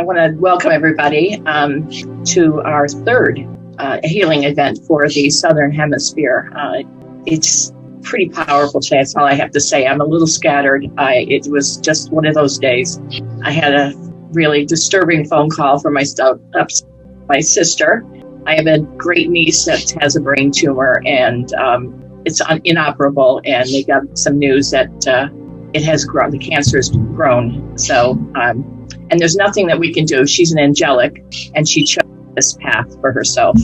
want to welcome everybody to our third healing event for the Southern Hemisphere. It's pretty powerful today. That's all I have to say. I'm a little scattered. It was just one of those days. I had a really disturbing phone call from my sister. I have a great niece that has a brain tumor, and it's inoperable, and they got some news that it has grown. The cancer has grown. So, and there's nothing that we can do. She's an angelic, and she chose this path for herself.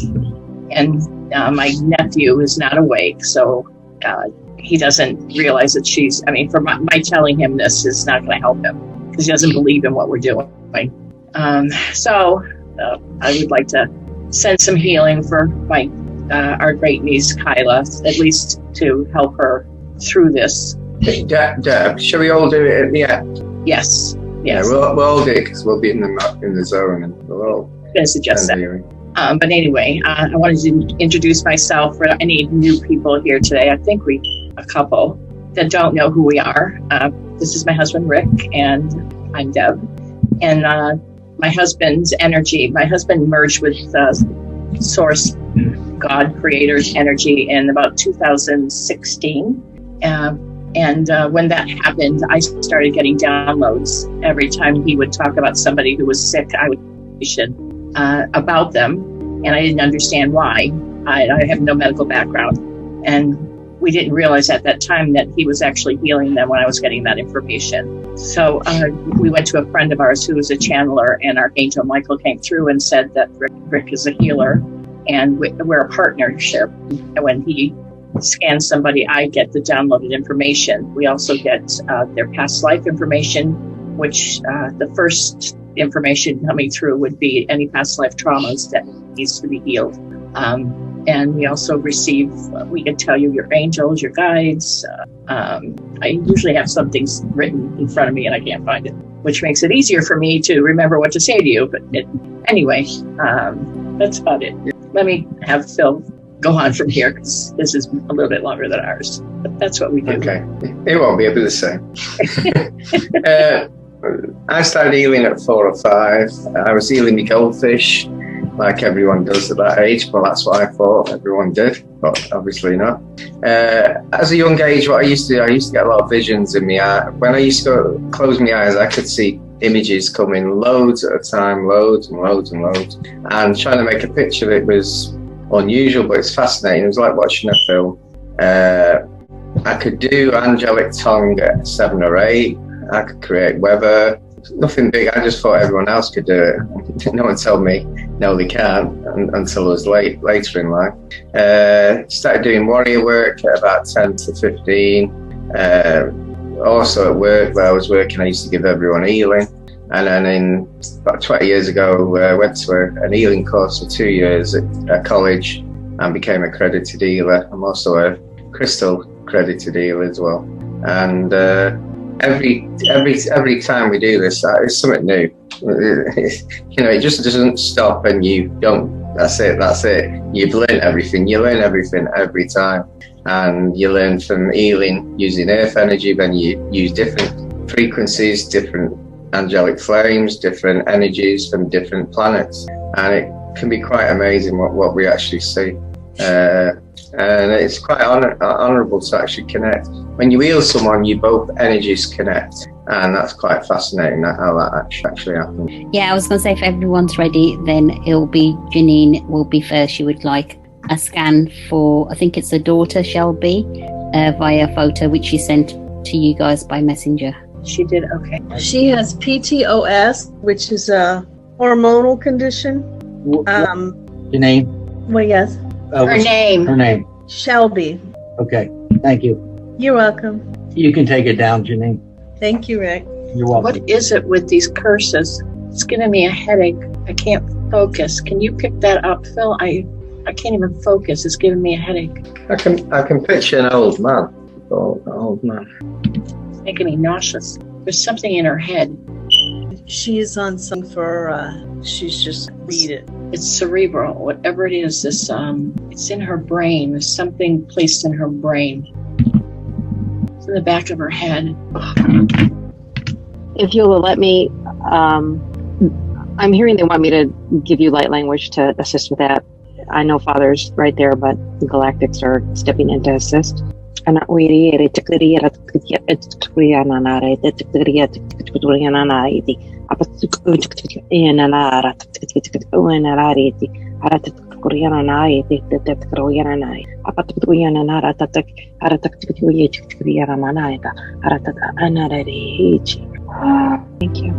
And my nephew is not awake, so he doesn't realize that for my telling him this is not going to help him, because he doesn't believe in what we're doing. So I would like to send some healing for our great niece, Kyla, at least to help her through this. Deb, shall we all do it at the end? Yes. Yeah, we'll all do it because we'll be in the zone, and we'll all. I'm going to suggest that. But anyway, I wanted to introduce myself for any new people here today. I think a couple that don't know who we are. This is my husband, Rick, and I'm Deb. And my husband's energy, my husband merged with Source, God, Creator's energy in about 2016. And when that happened, I started getting downloads. Every time he would talk about somebody who was sick, I would about them, and I didn't understand why. I have no medical background, and we didn't realize at that time that he was actually healing them when I was getting that information. So we went to a friend of ours who was a channeler, and Archangel Michael came through and said that Rick is a healer, and we're a partnership. And when he scans somebody, I get the downloaded information. We also get their past life information, which the first information coming through would be any past life traumas that needs to be healed. And we also we can tell you your angels, your guides. I usually have something written in front of me and I can't find it, which makes it easier for me to remember what to say to you. But anyway, that's about it. Let me have Phil go on from here, because this is a little bit longer than ours. But that's what we do. Okay. It won't be able to say. I started healing at 4 or 5. I was healing the goldfish, like everyone does at that age. Well, that's what I thought everyone did, but obviously not. As a young age, what I used to get a lot of visions in my eye. When I used to close my eyes, I could see images coming loads at a time, loads and loads and loads. And trying to make a picture of it was unusual, but it's fascinating. It was like watching a film. I could do angelic tongue at 7 or 8. I could create weather. Nothing big. I just thought everyone else could do it. No one told me no, they can't, until I was later in life. Started doing warrior work at about 10 to 15. Also at work where I was working, I used to give everyone healing. And then about 20 years ago, I went to a healing course for 2 years at college and became a accredited healer. I'm also a crystal accredited healer as well. And every time we do this, it's something new. It just doesn't stop, and you don't. That's it. You've learned everything. You learn everything every time, and you learn from healing using earth energy. Then you use different frequencies, different angelic flames, different energies from different planets, and it can be quite amazing what we actually see. And it's quite honourable to actually connect. When you heal someone, you both energies connect, and that's quite fascinating how that actually happens. Yeah, I was going to say, if everyone's ready, then it'll be Janine will be first. She would like a scan for, I think it's a daughter, Shelby, via photo, which she sent to you guys by messenger. She did, okay. She has PTOS, which is a hormonal condition. Janine? Well, yes. Her name. Shelby. Okay, thank you. You're welcome. You can take it down, Janine. Thank you, Rick. You're welcome. What is it with these curses? It's giving me a headache. I can't focus. Can you pick that up, Phil? I can't even focus. It's giving me a headache. I can picture an old man. Old man. It's making me nauseous. There's something in her head. She is on some she's just read it. It's cerebral, whatever it is. It's in her brain. There's something placed in her brain. It's in the back of her head. If you'll let me, I'm hearing they want me to give you light language to assist with that. I know Father's right there, but the Galactics are stepping in to assist. Thank you.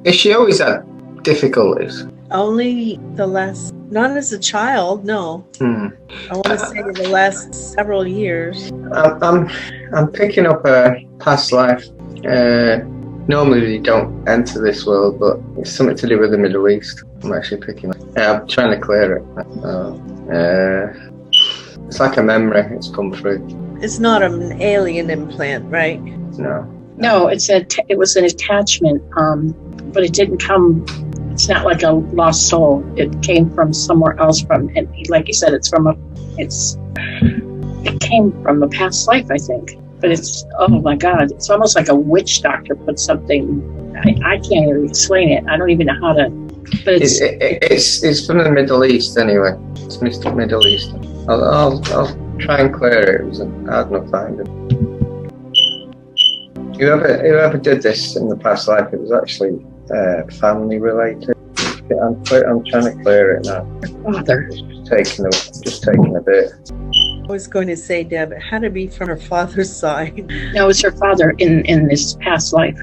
Has she always had difficulties? Only the last, not as a child, no. I want to say the last several years. I'm picking up a past life. Normally you don't enter this world, but it's something to do with the Middle East. I'm actually picking up. I'm trying to clear it. It's like a memory. It's come through. It's not an alien implant, right? No. No, it was an attachment, but it didn't come. It's not like a lost soul. It came from somewhere else. And like you said, it came from a past life, I think. But it's, oh my God, it's almost like a witch doctor put something. I can't even explain it. I don't even know how to. But it's from the Middle East anyway. It's Middle East. I'll try and clear it. It was hard enough finding. Whoever did this in the past life, it was actually family related. I'm trying to clear it now. Father. Just taking a bit. I was going to say, Deb, it had to be from her father's side. No, it's her father in this past life.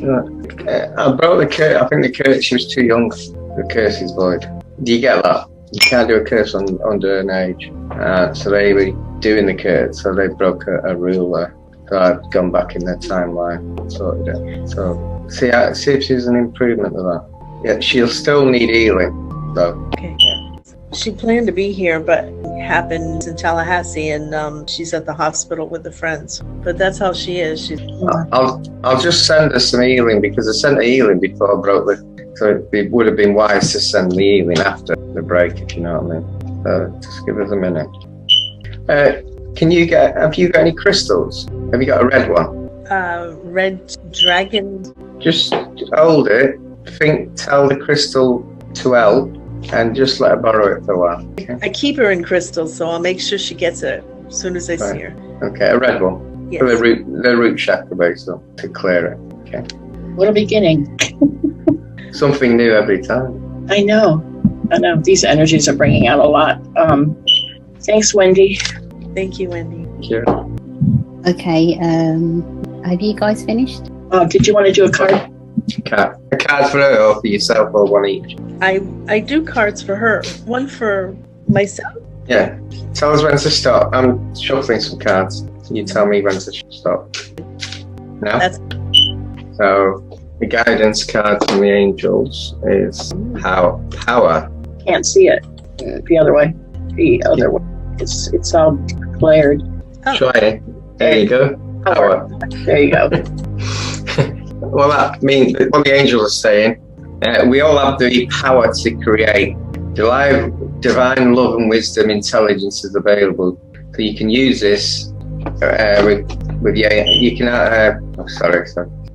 I broke the curse. I think the curse. She was too young. The curse is void. Do you get that? You can't do a curse under an age. So they were doing the curse. So they broke a rule there. So I've gone back in their timeline, sorted it. So see if she's an improvement of that. Yeah, she'll still need healing, though. Okay. Yeah. She planned to be here, but it happened in Tallahassee, and she's at the hospital with the friends. But that's how she is. I'll just send her some healing, because I sent her healing before I broke the. So it would have been wise to send the healing after the break, if you know what I mean. So just give us a minute. Have you got any crystals? Have you got a red one? Red dragon. Just hold it. Tell the crystal to help, and just let her borrow it for a while. Okay? I keep her in crystals, so I'll make sure she gets it as soon as I see her. Okay, a red one. Yes. For the root chakra base, so to clear it. Okay. What a beginning. Something new every time. I know. These energies are bringing out a lot. Thanks, Wendy. Thank you, Wendy. Sure. Okay, have you guys finished? Did you want to do a card? A card for her or for yourself, or one each? I do cards for her. One for myself. Yeah. Tell us when to stop. I'm shuffling some cards. You tell me when to stop. Now? So, the guidance card from the angels is power. Can't see it. The other way. The other way. It's all glared. Oh. Try it. There you go. Power. There you go. Well, that means what the angels are saying. We all have the power to create. Divine love and wisdom, intelligence is available. So you can use this with your. You can. Sorry.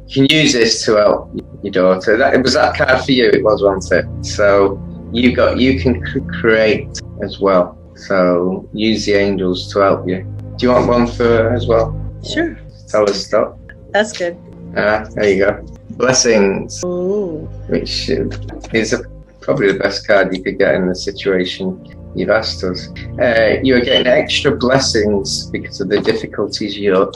You can use this to help your daughter. It was that card for you. It was, wasn't it? So you can create as well. So use the angels to help you. Do you want one for her as well? Sure. Tell her stop. That's good. There you go. Blessings. Ooh. Which is probably the best card you could get in the situation you've asked us. You are getting extra blessings because of the difficulties you're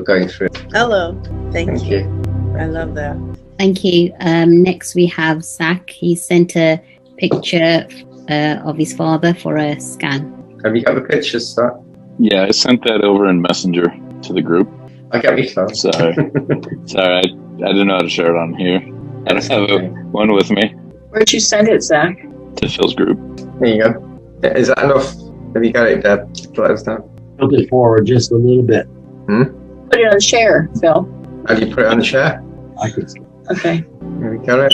going through. Hello. Thank you. you. I love that. Thank you. Next we have Zach. He sent a picture of his father for a scan. Have you got the pictures, sir? Yeah, I sent that over in Messenger to the group. I got your phone. Sorry, I didn't know how to share it on here. I don't have one with me. Where'd you send it, Zach? To Phil's group. There you go. Is that enough? Have you got it, Deb? Let us know. Tilt it forward just a little bit. Put it on share, Phil. How do you put it on the share? I could. Okay. Have you got it?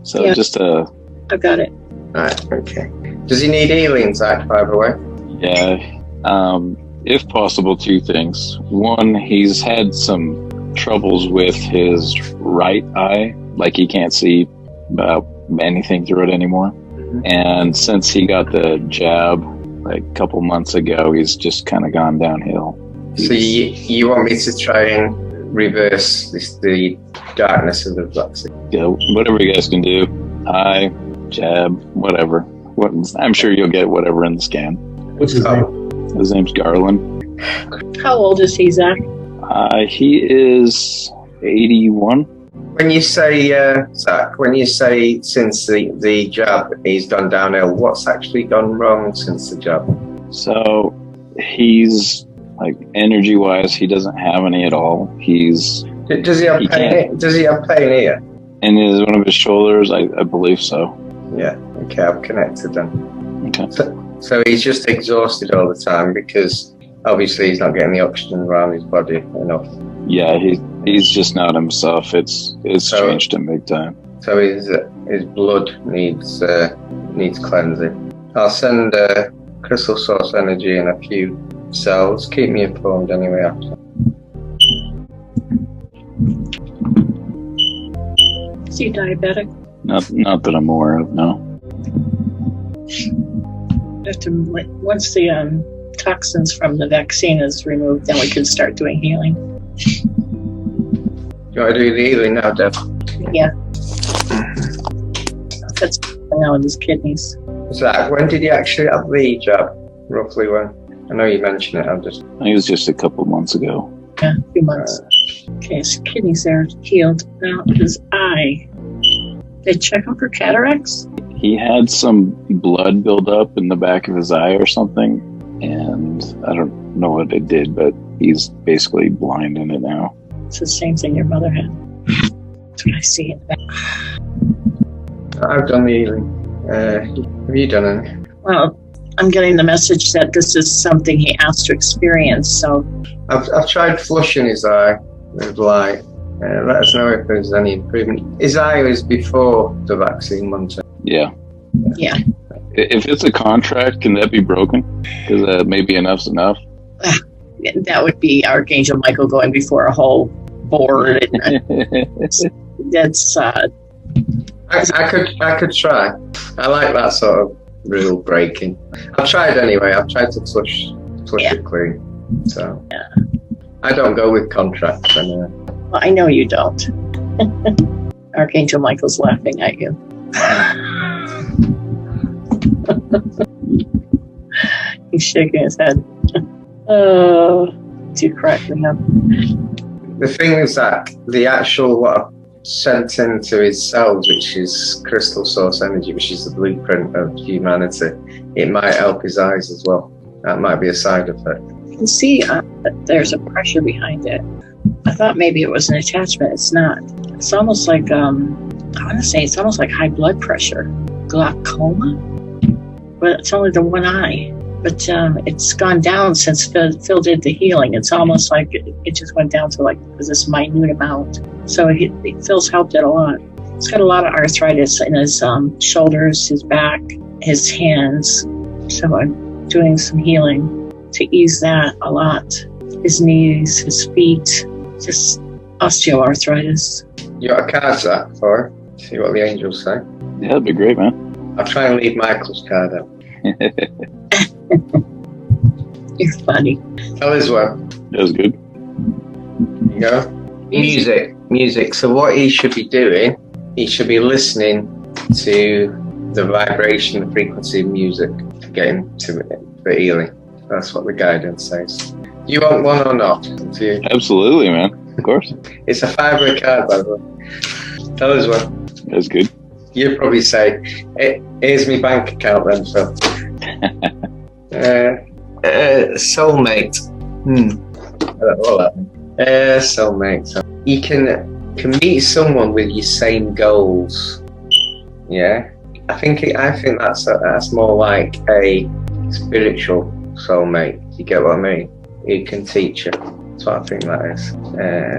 So Yeah. just I've got it. Right, okay. Does he need healing, Zach, by the way? yeah. If possible, two things. One, he's had some troubles with his right eye, like he can't see anything through it anymore. And since he got the jab like a couple months ago, he's just kind of gone downhill. So you want me to try and reverse the darkness of the vaccine? Yeah, whatever you guys can do. Eye, jab, whatever. I'm sure you'll get whatever in the scan. What's his name? His name's Garland. How old is he, Zach? He is 81. When you say, Zach, since the jab he's gone downhill, what's actually gone wrong since the jab? So he's like energy-wise, he doesn't have any at all. Does he have pain? Does he have pain here? In one of his shoulders, I believe so. Yeah. Okay, I'm connected then. Okay. So he's just exhausted all the time because obviously he's not getting the oxygen around his body enough. Yeah, he's just not himself. It's changed him big time. So his blood needs cleansing. I'll send crystal source energy in a few cells. Keep me informed anyway after. Is he diabetic? Not that I'm aware of, no. Once the toxins from the vaccine is removed, then we can start doing healing. Do you want to do the healing now, Deb? Yeah. That's now in his kidneys. Zach, when did you actually have the jab? Roughly when? I know you mentioned it. I think it was just a couple months ago. Yeah, a few months. Okay, his kidneys are healed. Now his eye. They check out for cataracts? He had some blood build up in the back of his eye or something, and I don't know what it did, but he's basically blind in it now. It's the same thing your mother had. That's what I see in the back. I've done the healing. Have you done it? Well, I'm getting the message that this is something he asked to experience, so... I've tried flushing his eye with light. Let us know if there's any improvement. His eye was before the vaccine, wasn't it? Yeah. Yeah. If it's a contract, can that be broken? Because maybe enough's enough. That would be Archangel Michael going before a whole board. That's... I could try. I like that sort of rule breaking. I've tried anyway. I've tried to flush it clean. So I don't go with contracts anyway. Well, I know you don't. Archangel Michael's laughing at you. He's shaking his head. Oh, too cracking up. The thing is that the actual what I've sent into his cells, which is crystal source energy, which is the blueprint of humanity, it might help his eyes as well. That might be a side effect. You can see that there's a pressure behind it. I thought maybe it was an attachment. It's not. It's almost like, I want to say it's almost like high blood pressure. Glaucoma? But it's only the one eye. But it's gone down since Phil did the healing. It's almost like it just went down to like this minute amount. So Phil's helped it a lot. He's got a lot of arthritis in his shoulders, his back, his hands. So I'm doing some healing to ease that a lot. His knees, his feet, just osteoarthritis. You got a card, Zach, for it? See what the angels say. Yeah, that'd be great, man. I'll try and leave Michael's card out. You're funny. Tell us what. That was good. You go. Music. So what he should be doing, he should be listening to the vibration, the frequency of music to get him to it for healing. That's what the guidance says. Do you want one or not? Absolutely, man. Of course. It's a $5 card, by the way. Tell us what. That's good. You'd probably say, here's my bank account then, Phil. Soulmate. I don't know what that means. Soulmate. So you can meet someone with your same goals. Yeah. I think that's more like a spiritual soulmate. You get what I mean? You can teach you. That's what I think that is.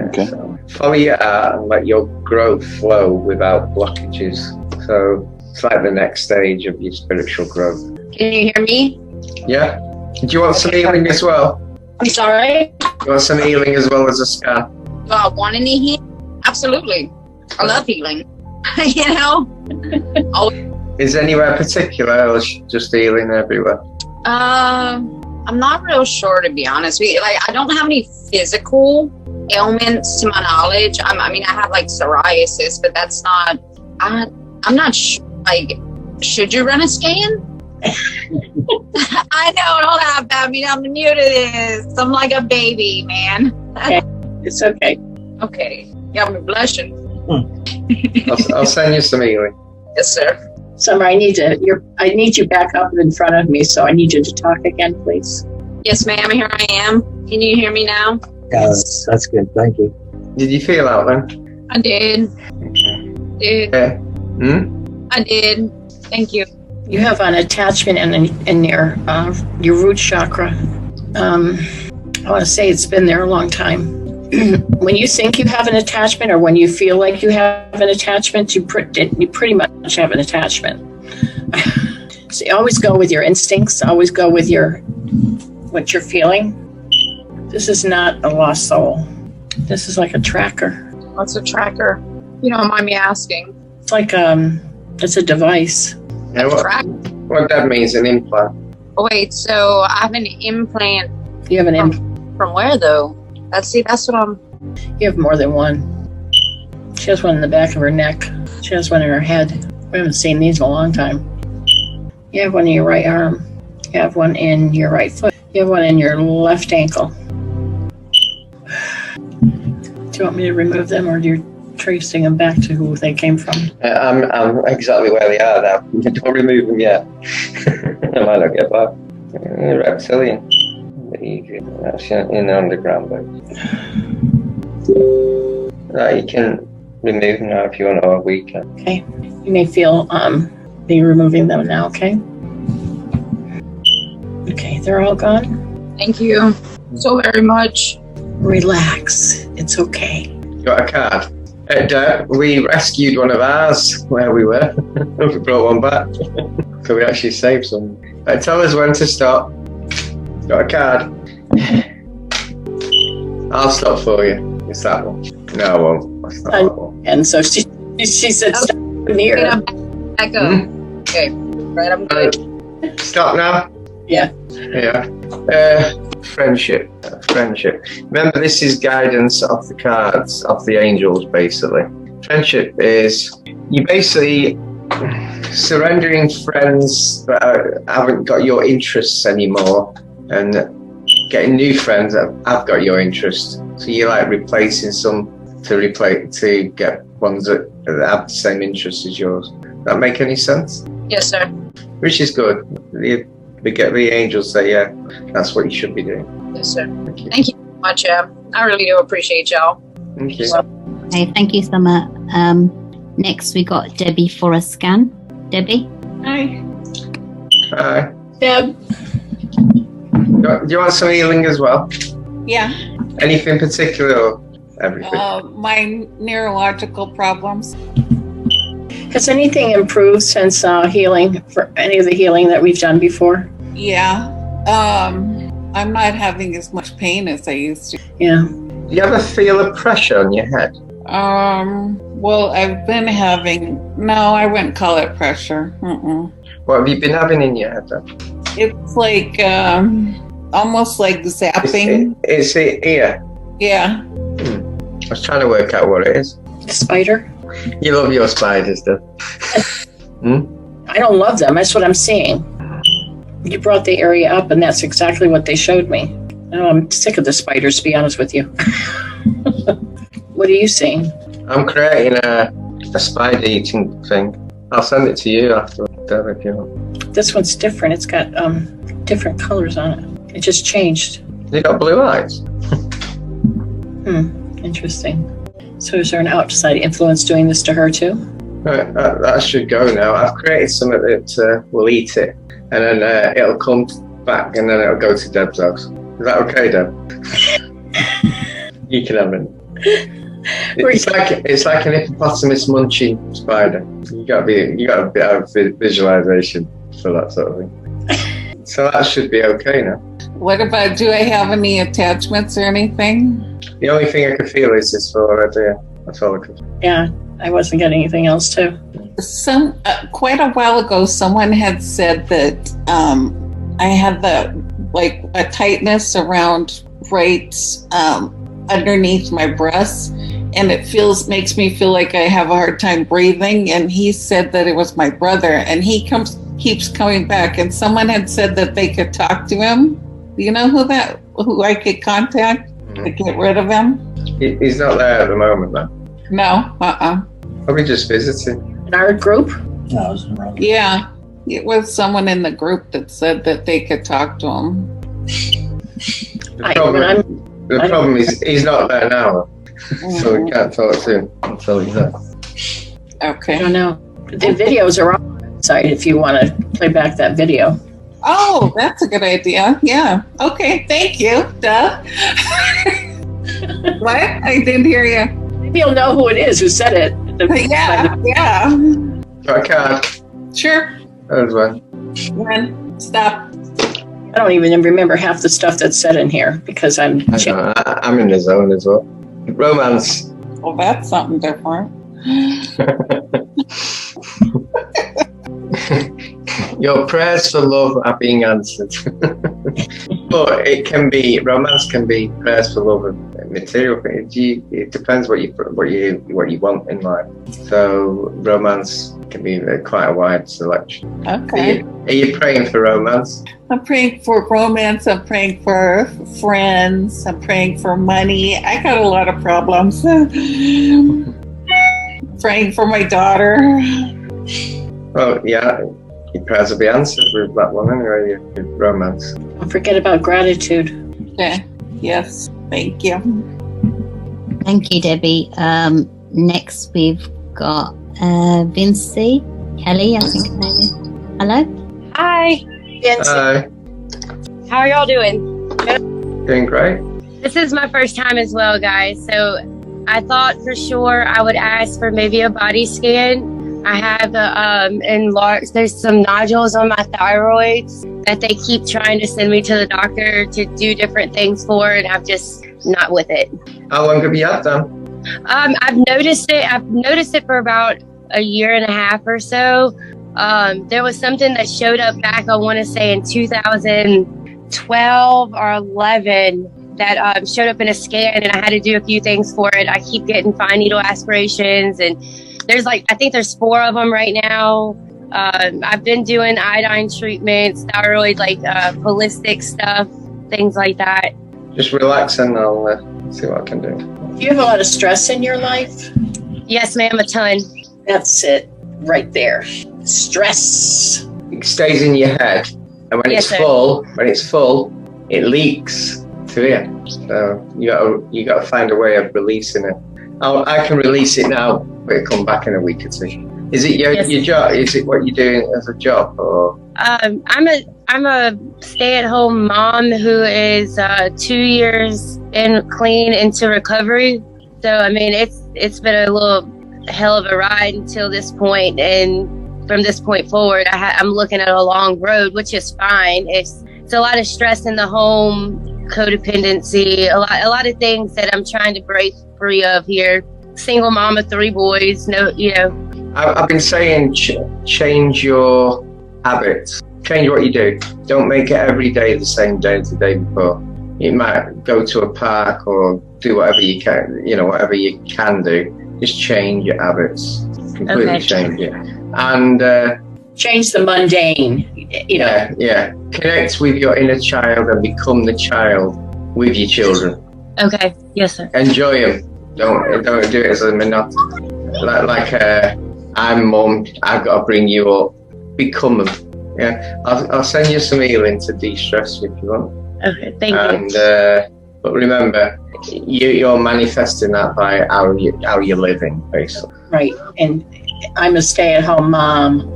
Okay. So follow your heart and let your growth flow without blockages. So it's like the next stage of your spiritual growth. Can you hear me? Yeah. Do you want some healing as well? I'm sorry? Do you want some healing as well as a scan? Want any healing? Absolutely. I love healing. you know? Is anywhere particular, or just healing everywhere? I'm not real sure, to be honest with you. Like, I don't have any physical ailments to my knowledge. I mean, I have like psoriasis, but that's not. I'm not sure. Like, should you run a scan? I know, don't laugh at me. I'm new to this. I'm like a baby, man. Okay. It's okay. Okay. Yeah, I'm blushing. I'll send you some healing. Yes, sir. Summer, I need you back up in front of me, so I need you to talk again, please. Yes, ma'am. Here I am. Can you hear me now? Yeah, that's good. Thank you. Did you feel out then? I did. Yeah. I did. Thank you. You have an attachment in your root chakra. I want to say it's been there a long time. When you think you have an attachment, or when you feel like you have an attachment, you pretty much have an attachment. So you always go with your instincts. Always go with what you're feeling. This is not a lost soul. This is like a tracker. What's a tracker? You don't mind me asking. It's like it's a device. Yeah, what that means, an implant. Oh, wait, so I have an implant. You have an implant. From where, though? That's what I'm... You have more than one. She has one in the back of her neck. She has one in her head. We haven't seen these in a long time. You have one in your right arm. You have one in your right foot. You have one in your left ankle. Do you want me to remove them, or do you tracing them back to who they came from? I'm exactly where they are now. Don't remove them yet. I might not get back. Reptilian. That's in the underground, but you can remove them now if you want to, or we can. Okay. You may feel me removing them now, okay? Okay, they're all gone. Thank you so very much. Relax. It's okay. Got a card. We rescued one of ours where we were. We brought one back. So we actually saved some. Tell us when to stop. Got a card. I'll stop for you. It's that one. No, I won't. That's not that one. And so she said, stop near. Back up. Okay. Right, I'm good. Stop now? Yeah. Yeah. Friendship. Remember, this is guidance off the cards, off the angels, basically. Friendship is you basically surrendering friends that haven't got your interests anymore, and getting new friends that have got your interest. So you're like replacing some to get ones that have the same interests as yours. That make any sense? Yes, sir. Which is good. The angels say, yeah, that's what you should be doing. Yes, sir. Thank you so much. I really do appreciate y'all. Thank you. Okay, thank you, Summer. Next, we got Debbie for a scan. Debbie? Hi. Hi. Deb. Do you want some healing as well? Yeah. Anything particular or everything? My neurological problems. Has anything improved since healing, for any of the healing that we've done before? Yeah. I'm not having as much pain as I used to. Yeah. Do you ever feel a pressure on your head? Well, I've been having... No, I wouldn't call it pressure. What have you been having in your head then? It's like, almost like zapping. It's ear? Yeah. I was trying to work out what it is. Spider? You love your spiders, though. I don't love them. That's what I'm seeing. You brought the area up, and that's exactly what they showed me. Oh, I'm sick of the spiders, to be honest with you. What are you seeing? I'm creating a spider eating thing. I'll send it to you after, Deb, if you want. This one's different. It's got different colors on it. It just changed. You got blue eyes? Interesting. So is there an outside influence doing this to her too? That should go now. I've created something that will eat it, and then it'll come back, and then it'll go to Deb's house. Is that okay, Deb? You can have it. It's like an hippopotamus munching spider. You got to have visualization for that sort of thing. So that should be okay now. What about, do I have any attachments or anything? The only thing I can feel is this for right there. That's all I can feel. Yeah. I wasn't getting anything else too. Quite a while ago, someone had said that I had a tightness around right underneath my breasts, and it makes me feel like I have a hard time breathing. And he said that it was my brother, and he keeps coming back. And someone had said that they could talk to him. Do you know who I could contact to get rid of him? He's not there at the moment, though. No, Probably just visiting. In our group? No, it was wrong. Yeah, it was someone in the group that said that they could talk to him. The problem is he's not there now, so we can't talk to him until he's there. Okay. I don't know. The videos are on the website if you want to play back that video. Oh, that's a good idea. Yeah. Okay. Thank you. Duh. What? I didn't hear you. Maybe you'll know who it is who said it. Yeah. So I can't. Sure. There's one. When? Stop. I don't even remember half the stuff that's said in here because I'm I'm in the zone as well. Romance. Well, that's something different. Your prayers for love are being answered. But romance can be prayers for love and material. It depends what you want in life. So romance can be quite a wide selection. Okay. Are you praying for romance? I'm praying for romance. I'm praying for friends. I'm praying for money. I got a lot of problems. Praying for my daughter. Well, yeah. Your prayers will be answered with that one anyway, your romance. Don't forget about gratitude. Okay. Yes. Thank you. Thank you, Debbie. Next, we've got Vincy. Kelly, I think her name is. Hello? Hi. Hi. How are y'all doing? Doing great. This is my first time as well, guys. So I thought for sure I would ask for maybe a body scan. I have there's some nodules on my thyroid that they keep trying to send me to the doctor to do different things for, and I'm just not with it. How long have you had them? I've noticed it for about a year and a half or so. There was something that showed up back, I want to say in 2012 or 11 that showed up in a scan, and I had to do a few things for it. I keep getting fine needle aspirations, and I think there's 4 of them right now. I've been doing iodine treatments, thyroid, holistic stuff, things like that. Just relax and I'll see what I can do. Do you have a lot of stress in your life? Yes, ma'am, a ton. That's it, right there. Stress. It stays in your head, and when it's full, it leaks to here. So you got to find a way of releasing it. I can release it now, but it'll come back in a week or 2. Is it your job? Is it what you're doing as a job, or? I'm a stay-at-home mom who is 2 years clean into recovery. So I mean, it's been a little hell of a ride until this point, and from this point forward, I'm looking at a long road, which is fine. It's a lot of stress in the home, codependency, a lot of things that I'm trying to break free of here. Single mom of 3 boys. I've been saying change your habits. Change what you do. Don't make it every day the same day as the day before. You might go to a park or do whatever you can. Whatever you can do. Just change your habits. Completely change it. And change the mundane. Yeah. Connect with your inner child and become the child with your children. Okay. Yes, sir. Enjoy them. Don't do it as a monotony. I'm mum. I've got to bring you up. Become them. Yeah. I'll send you some healing to de-stress if you want. Okay. Thank you. But remember, you're manifesting that by how you're living, basically. Right. And I'm a stay-at-home mom.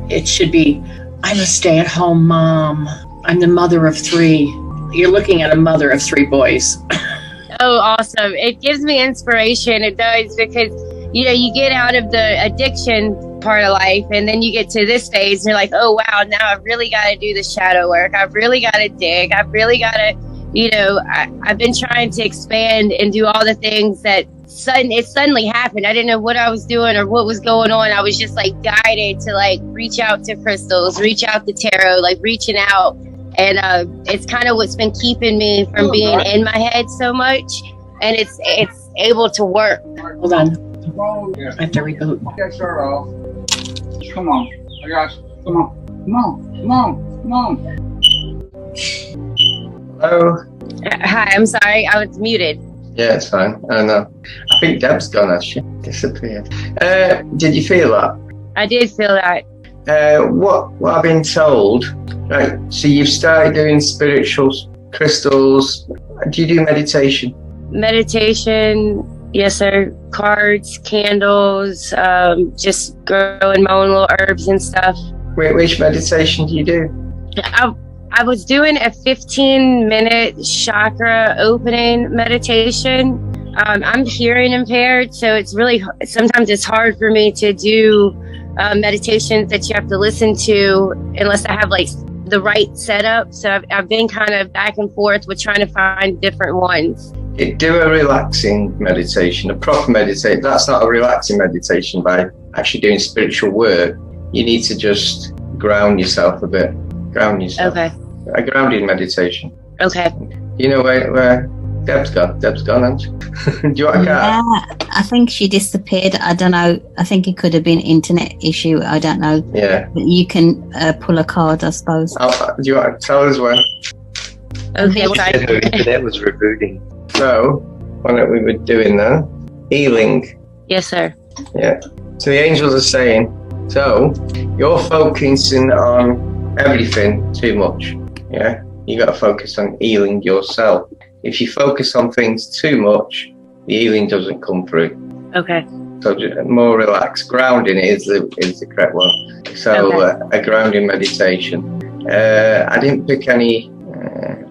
It should be, I'm a stay-at-home mom. I'm the mother of 3. You're looking at a mother of 3 boys. Oh, awesome. It gives me inspiration. It does, because, you get out of the addiction part of life, and then you get to this phase, and you're like, oh, wow, now I've really got to do the shadow work. I've really got to dig. I've really got to, I've been trying to expand and do all the things that it suddenly happened. I didn't know what I was doing or what was going on. I was just like guided to like reach out to crystals, reach out to tarot, like reaching out. And it's kind of what's been keeping me from being in my head so much. And it's able to work. Hold on. I have to reboot. Come on. I got you. Come on. Come on. Hello? Hi, I'm sorry. I was muted. Yeah, it's fine. I know. I think Deb's gone, actually. Disappeared. Did you feel that? I did feel that. What I've been told, right, so you've started doing spiritual crystals. Do you do meditation? Meditation, yes, sir. Cards, candles, just growing my own little herbs and stuff. Which meditation do you do? I was doing a 15-minute chakra opening meditation. I'm hearing impaired, so it's really, sometimes it's hard for me to do meditations that you have to listen to unless I have like the right setup. So I've been kind of back and forth with trying to find different ones. Do a relaxing meditation, a proper meditation. That's not a relaxing meditation by actually doing spiritual work. You need to just ground yourself a bit. Ground yourself. Okay. A grounding meditation. Okay. You know where Deb's gone? Deb's gone, hasn't she? Do you want a card? Yeah, I think she disappeared. I don't know. I think it could have been internet issue. I don't know. Yeah. But you can pull a card, I suppose. Do you want to tell us when? Okay. She said her internet was rebooting. So, what we were doing now? Healing. Yes, sir. Yeah. So the angels are saying, so you're focusing on everything too much. Yeah. You got to focus on healing yourself. If you focus on things too much, the healing doesn't come through. Okay. So just more relaxed. Grounding is the correct one. So Okay. A grounding meditation. I didn't pick any.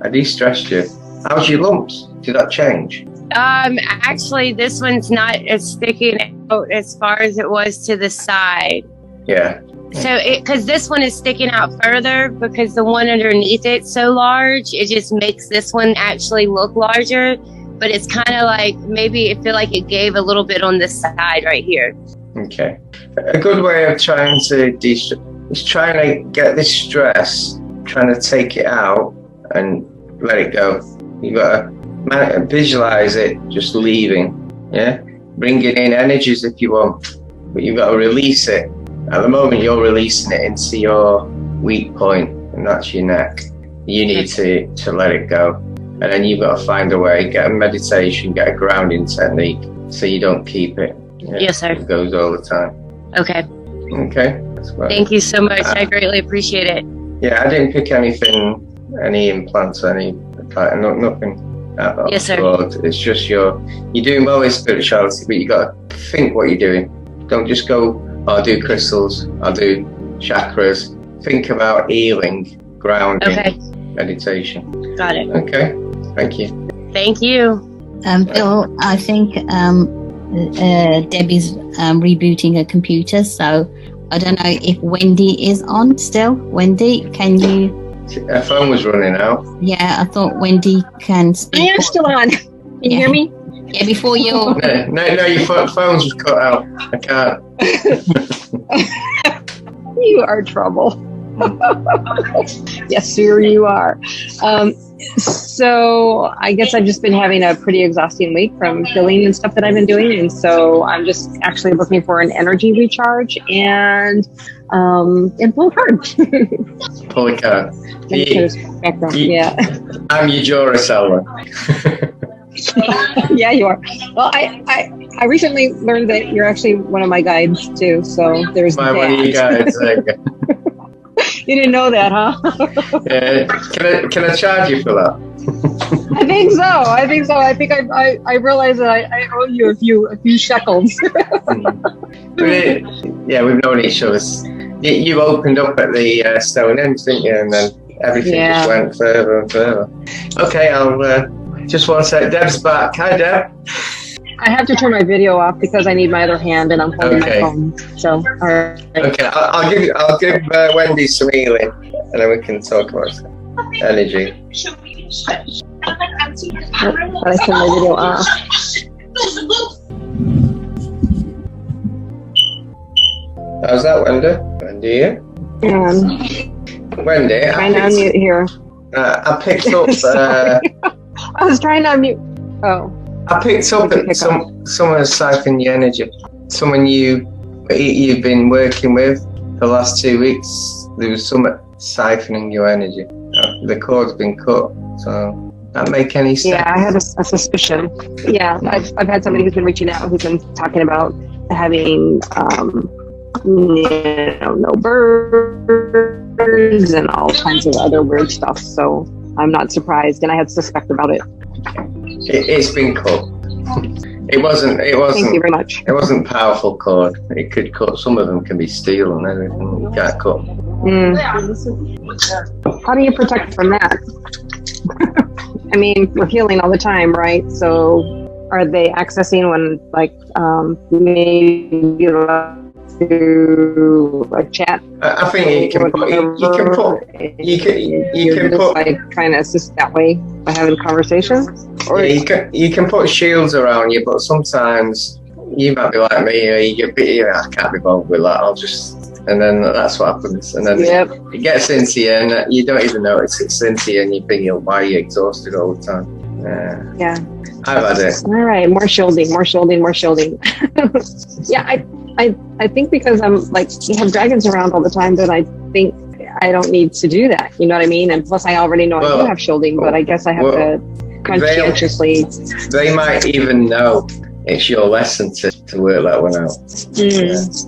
I de-stressed you. How's your lumps? Did that change? Actually, this one's not as sticking out as far as it was to the side. Yeah. So, because this one is sticking out further because the one underneath it's so large, it just makes this one actually look larger. But it's kind of like maybe it feel like it gave a little bit on this side right here. Okay. A good way of trying to de-stress is trying to get this stress, trying to take it out and let it go. You got to visualize it just leaving. Yeah. Bringing in energies if you want, but you've got to release it. At the moment, you're releasing it into your weak point, and that's your neck. You need to let it go. And then you've got to find a way, get a meditation, get a grounding technique so you don't keep it. Yeah, Yes, sir. It goes all the time. Okay. Okay. That's right. Thank you so much. I greatly appreciate it. Yeah, I didn't pick anything, any implants, nothing. Yes, sir. It's just you're doing well with spirituality, but you got to think what you're doing. Don't just go, I'll do crystals, I'll do chakras. Think about healing, grounding, meditation. Got it. Okay, thank you. Thank you. Bill, I think Debbie's rebooting her computer, so I don't know if Wendy is on still. Wendy, can you? Her phone was running out. Yeah, I thought Wendy can speak. I am still on. Can you hear me? Yeah, before you. No, your phone's was cut out. I can't. You are trouble. Yes, sir, you are. So I guess I've just been having a pretty exhausting week from filling and stuff that I've been doing. And so I'm just actually looking for an energy recharge and pull a card. Pull a card. Yeah. I'm your Duracell. Yeah, you are. Well, I recently learned that you're actually one of my guides too. So there's that. One of your guides. You didn't know that, huh? Can I charge you for that? I think so. I think I realize that I owe you a few shekels. Yeah, we've known each other. You opened up at the Stonehenge, didn't you? And then everything just went further and further. Okay, I'll just one sec. Deb's back. Hi, Deb. I have to turn my video off because I need my other hand and I'm holding my phone. So, all right. Okay, I'll give Wendy some healing, and then we can talk about energy. But I turned my video off. How's that, Wendy? Wendy here? Wendy, trying to unmute here. I picked up. I was trying to unmute. Oh. I picked up that someone has siphoned your energy. Someone you've been working with for the last 2 weeks. There was someone siphoning your energy. The cord's been cut. So that make any sense? Yeah, I had a suspicion. Yeah, I've had somebody who's been reaching out who's been talking about having no birds and all kinds of other weird stuff. So I'm not surprised, and I had suspect about it. It's been cut. It wasn't. Thank you very much. It wasn't powerful cord. It could cut. Some of them can be steel and everything. You can't cut. How do you protect from that? I mean, we're healing all the time, right? So, are they accessing when, like, maybe through a chat? I think you can put like trying to assist that way by having conversations. Or you can put shields around you, but sometimes you might be like me. You get, I can't be bothered with that. I'll just. And then that's what happens. And then it gets into you, and you don't even notice it's into you, and you think, why are you exhausted all the time? Yeah. I've had it. All right, more shielding. Yeah, I think because I'm like, you have dragons around all the time, that I think I don't need to do that. You know what I mean? And plus, I already know I do have shielding, but I guess I have to conscientiously. They might even know it's your lesson to work that one out.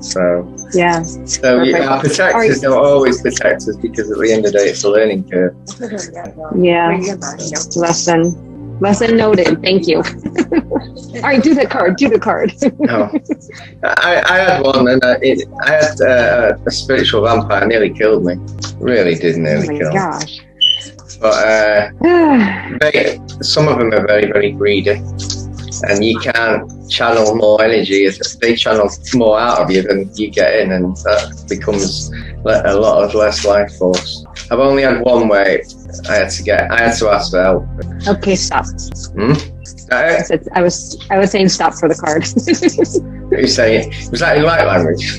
So our protectors don't always protect us, because at the end of the day, it's a learning curve. Yeah. Lesson noted. Thank you. All right, do the card. No. I had one, and I had a spiritual vampire nearly killed me. Really did nearly kill me. Gosh. But some of them are very, very greedy, and you can't channel more energy. They channel more out of you than you get in, and that becomes a lot of less life force. I've only had one way I had to ask for help. Okay, stop. I was saying stop for the card. What are you saying? Was that in light language?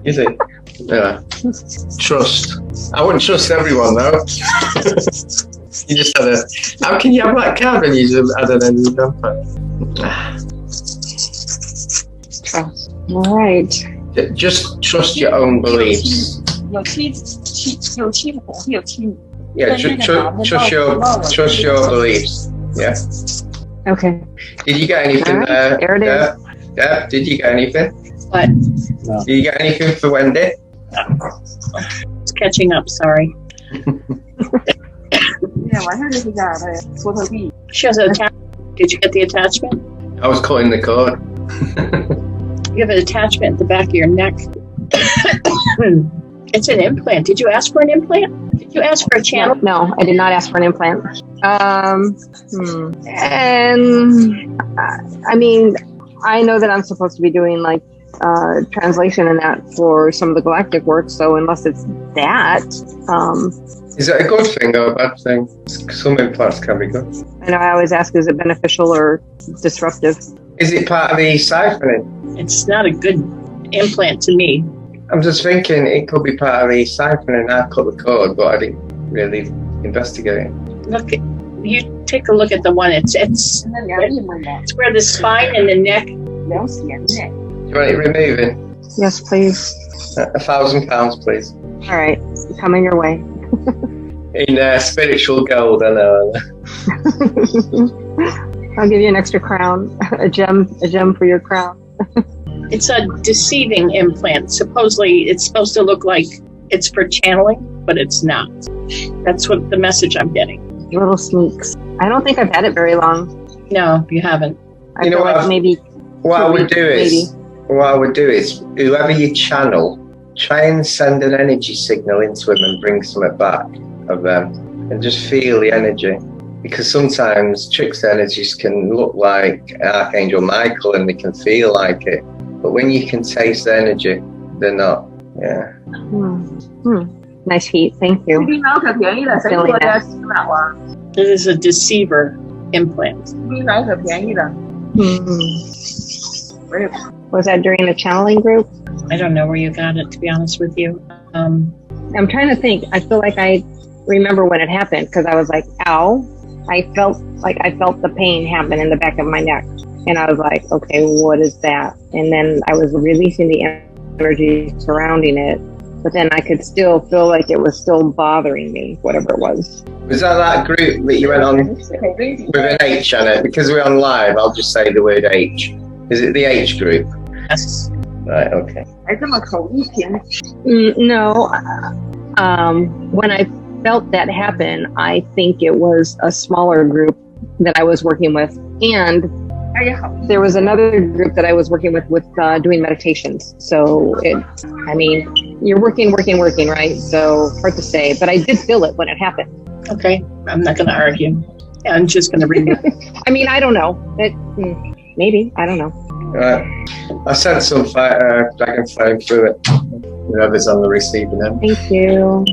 You see? Yeah. Trust. I wouldn't trust everyone though. You just had how can you have that card when you just had an energy vampire? Trust. All right. Just trust your own beliefs. Yeah, trust your beliefs. Yeah. Okay. Did you get anything there? There it is. Deb, did you get anything? What? No. Did you get anything for Wendy? It's catching up, sorry. She has an attachment. Did you get the attachment? I was cutting the cord. You have an attachment at the back of your neck. It's an implant. Did you ask for an implant? Did you ask for a channel? No, I did not ask for an implant. And I mean, I know that I'm supposed to be doing like translation and that for some of the galactic work. So unless it's that, is that a good thing or a bad thing? Some implants can be good. I know I always ask, is it beneficial or disruptive? Is it part of the siphoning? It's not a good implant to me. I'm just thinking it could be part of the siphoning. I cut the cord, but I didn't really investigate it. Look, you take a look at the one. It's where the spine and the neck. Do you want it removing? Yes, please. £1,000, please. All right, coming your way. In spiritual gold, I know. I'll give you an extra crown, a gem for your crown. It's a deceiving implant. Supposedly, it's supposed to look like it's for channeling, but it's not. That's what the message I'm getting. Little sneaks. I don't think I've had it very long. No, you haven't. I feel like maybe. What I would do is, whoever you channel, try and send an energy signal into them and bring something back of them, and just feel the energy. Because sometimes tricks energies can look like Archangel Michael and they can feel like it. But when you can taste the energy, they're not. Yeah. Nice heat. Thank you. It is a deceiver implant. group. Was that during the channeling group? I don't know where you got it, to be honest with you. I'm trying to think. I feel like I remember when it happened because I was like, ow. I felt the pain happen in the back of my neck. And I was like, okay, what is that? And then I was releasing the energy surrounding it. But then I could still feel like it was still bothering me, whatever it was. Was that group that you went on with an H on it? Because we're on live, I'll just say the word H. Is it the H group? Yes. Right, okay. No. When I felt that happen, I think it was a smaller group that I was working with. And there was another group that I was working with doing meditations. So you're working, right? So hard to say, but I did feel it when it happened. Okay, I'm not going to argue. I'm just going to read it. I don't know. Maybe, I don't know. I sent some dragon flame through it. Whoever's on the receiving end. Thank you.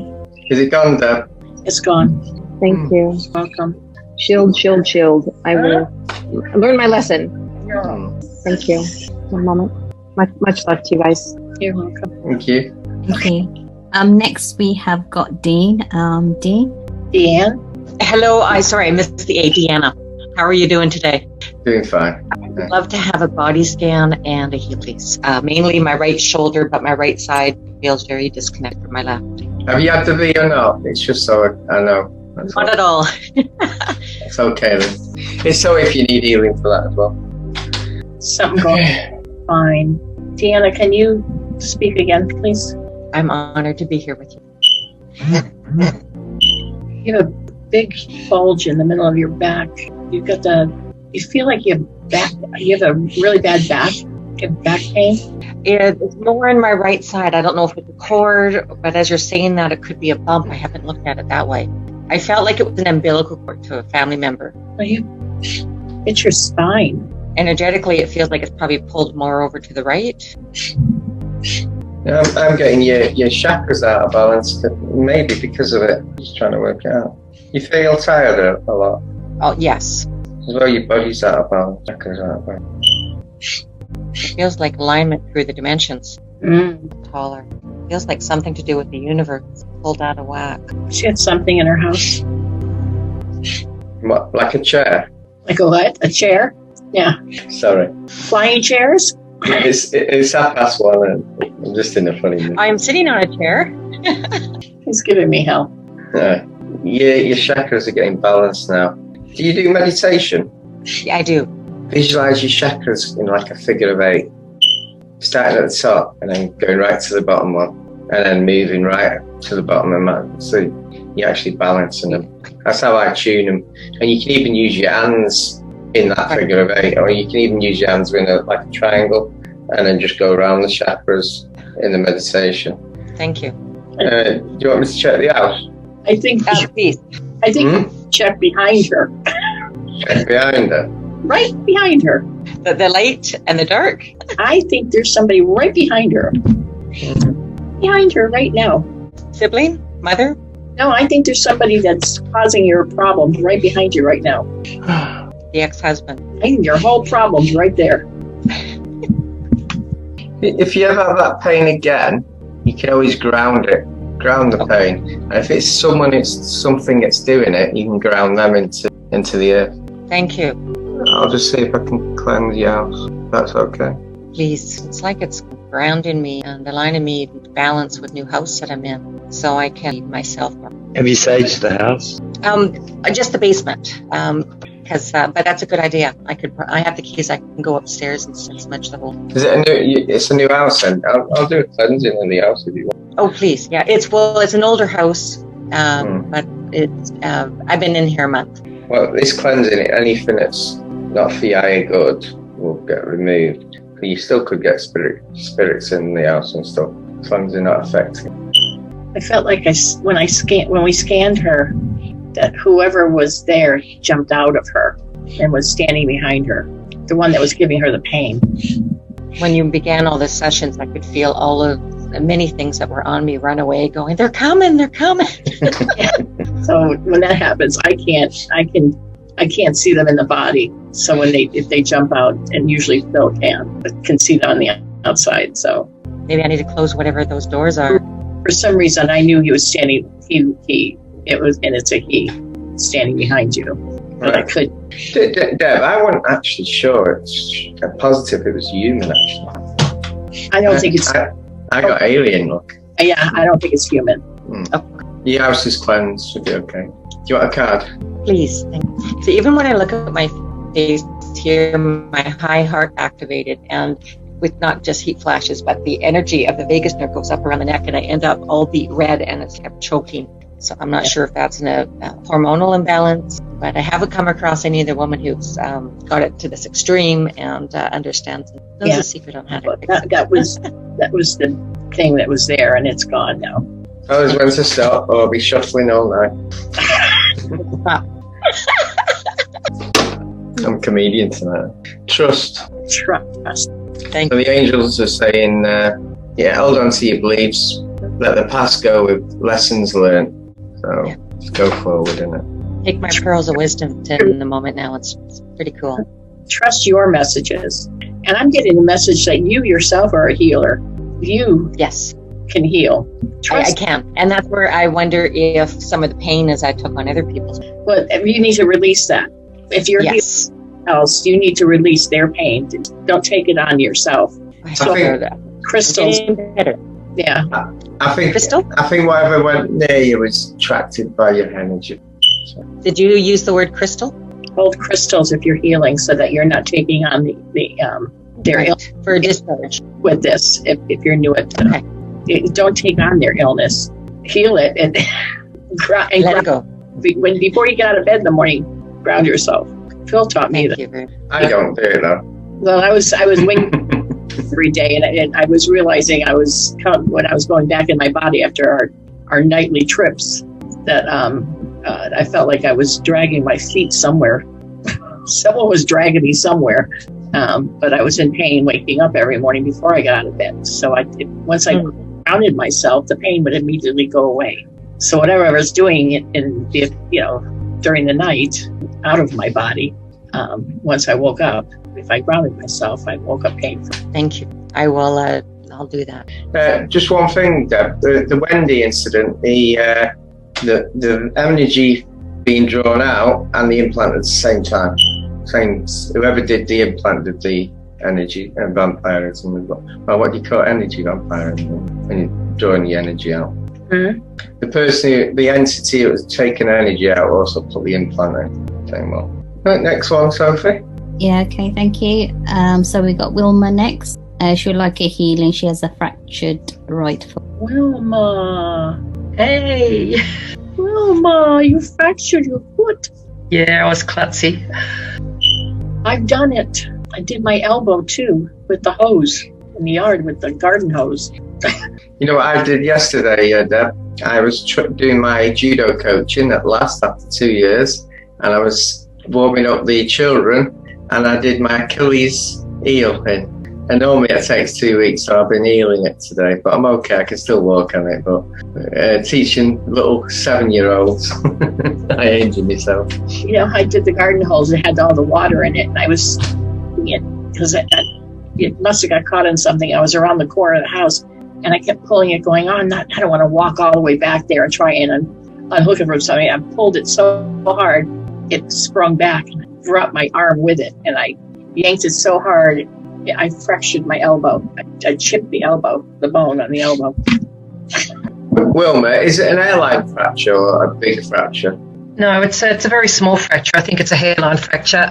Is it gone, Deb? It's gone. Thank you. Welcome. Shield. I will learn my lesson. Thank you. One moment. Much love to you guys. You're welcome. Thank you. Okay. Next we have got Dean. Deanne? Hello. I missed the A. Deanna. How are you doing today? Doing fine. I'd love to have a body scan and a heel, please. Mainly my right shoulder, but my right side feels very disconnected from my left. Have you had the V or not? It's just so I know. Not at all. It's okay then. It's so if you need healing for that as well. Something going fine. Deanna, can you speak again, please? I'm honored to be here with you. You have a big bulge in the middle of your back. You feel like you have a really bad back pain? It's more in my right side. I don't know if it's a cord, but as you're saying that, it could be a bump. I haven't looked at it that way. I felt like it was an umbilical cord to a family member. It's your spine. Energetically, it feels like it's probably pulled more over to the right. Yeah, I'm getting your chakras out of balance, maybe because of it. Just trying to work it out. You feel tired a lot? Oh, yes. As well, your body's out of balance, chakras out of balance. It feels like alignment through the dimensions. Taller. Feels like something to do with the universe pulled out of whack. She had something in her house. What, like a chair? Like a what? A chair? Yeah. Sorry. Flying chairs? It's 1:30 and I'm just in a funny mood. I'm sitting on a chair. He's giving me hell. Your chakras are getting balanced now. Do you do meditation? Yeah, I do. Visualize your chakras in like a figure of 8. Starting at the top and then going right to the bottom one. And then moving right to the bottom of them. So you're actually balancing them. That's how I tune them. And you can even use your hands in that figure of 8. Or you can even use your hands in like a triangle. And then just go around the chakras in the meditation. Thank you. Do you want me to check the house? I think please. I think check behind her. Check behind her? Right behind her. The light and the dark? I think there's somebody right behind her. Behind her right now. Sibling? Mother? No, I think there's somebody that's causing your problems right behind you right now. The ex-husband. I think your whole problem's right there. If you ever have that pain again, you can always ground it. Ground the pain. And if it's something that's doing it, you can ground them into the earth. Thank you. I'll just see if I can cleanse your house. That's okay. Please. It's like it's grounding me and aligning me to balance with new house that I'm in, so I can lead myself. Have you saged the house? Just the basement. But that's a good idea. I have the keys. I can go upstairs and smudge the whole. Is it it's a new house then? I'll do a cleansing in the house if you want. Oh please, yeah. It's an older house, but it's. I've been in here a month. Well, this cleansing, anything that's not for your higher good will get removed. But you still could get spirits in the house and stuff, as long as they're not affecting. I felt like when we scanned her, that whoever was there jumped out of her and was standing behind her, the one that was giving her the pain. When you began all the sessions, I could feel all of the many things that were on me run away, going, "They're coming, they're coming." So when that happens, I can't see them in the body. So if they jump out, and usually Phil can see them on the outside. So maybe I need to close whatever those doors are. For some reason, I knew he was standing. It's a he standing behind you. But I could. Deb, I wasn't actually sure. It's positive it was human. Actually, I don't think it's. I got alien look. Yeah, I don't think it's human. Your house is cleansed. Should be okay. Do you want a card? Please. So even when I look at my face here, my high heart activated, and with not just heat flashes, but the energy of the vagus nerve goes up around the neck, and I end up all beat red, and it's kept choking. So I'm not sure if that's a hormonal imbalance, but I haven't come across any other woman who's got it to this extreme and understands it. Knows the secret on how to fix it. That was the thing that was there, and it's gone now. I was when to stop, or I'll be shuffling all night. I'm a comedian tonight. Trust. Thank you. So the angels are saying, hold on to your beliefs. Let the past go with lessons learned. So just go forward, innit? Take my pearls of wisdom in the moment now. It's pretty cool. Trust your messages. And I'm getting the message that you yourself are a healer. You can heal. I can. And that's where I wonder if some of the pain is I took on other people's. But you need to release that. If you're healing else, you need to release their pain. Don't take it on yourself. I think crystals. Yeah. I think whatever went near you was attracted by your energy. So. Did you use the word crystal? Hold crystals if you're healing, so that you're not taking on their illness for a discharge with this. If you're new at don't take on their illness. Heal it and let it go. Before you get out of bed in the morning, ground yourself. Phil taught me that. I don't do it though. Well, I was winging every day, and I was realizing when I was going back in my body after our nightly trips that I felt like I was dragging my feet somewhere. Someone was dragging me somewhere, but I was in pain waking up every morning before I got out of bed. So once I grounded myself, the pain would immediately go away. So whatever I was doing during the night out of my body, once I woke up, if I grounded myself, I woke up painful. Thank you. I will. I'll do that. Just one thing, Deb. The Wendy incident, the energy being drawn out and the implant at the same time. Whoever did the implant did the energy and vampirism. Well, what do you call energy vampirism? When you're drawing the energy out. Mm-hmm. The entity that was taking energy out also put the implant in. Same one. Right, next one, Sophie. Yeah, okay, thank you. So we got Wilma next. She would like a healing. She has a fractured right foot. Wilma, hey. Wilma, you fractured your foot. Yeah, I was klutzy. I've done it. I did my elbow too with the hose in the yard with the garden hose. You know what I did yesterday, Deb? I was doing my judo coaching at last after 2 years, and I was warming up the children, and I did my Achilles heel in. And normally it takes 2 weeks, so I've been healing it today, but I'm okay. I can still walk on it. But teaching little 7-year-olds, I injured myself. You know, I did the garden hose. It had all the water in it, and I was because it must have got caught in something. I was around the corner of the house, and I kept pulling it, going on. I don't want to walk all the way back there and try and unhook it from something. I pulled it so hard, it sprung back, and I dropped my arm with it, and I yanked it so hard. I fractured my elbow. I chipped the elbow, the bone on the elbow. Wilma, is it an airline fracture or a big fracture? No, it's a very small fracture. I think it's a hairline fracture.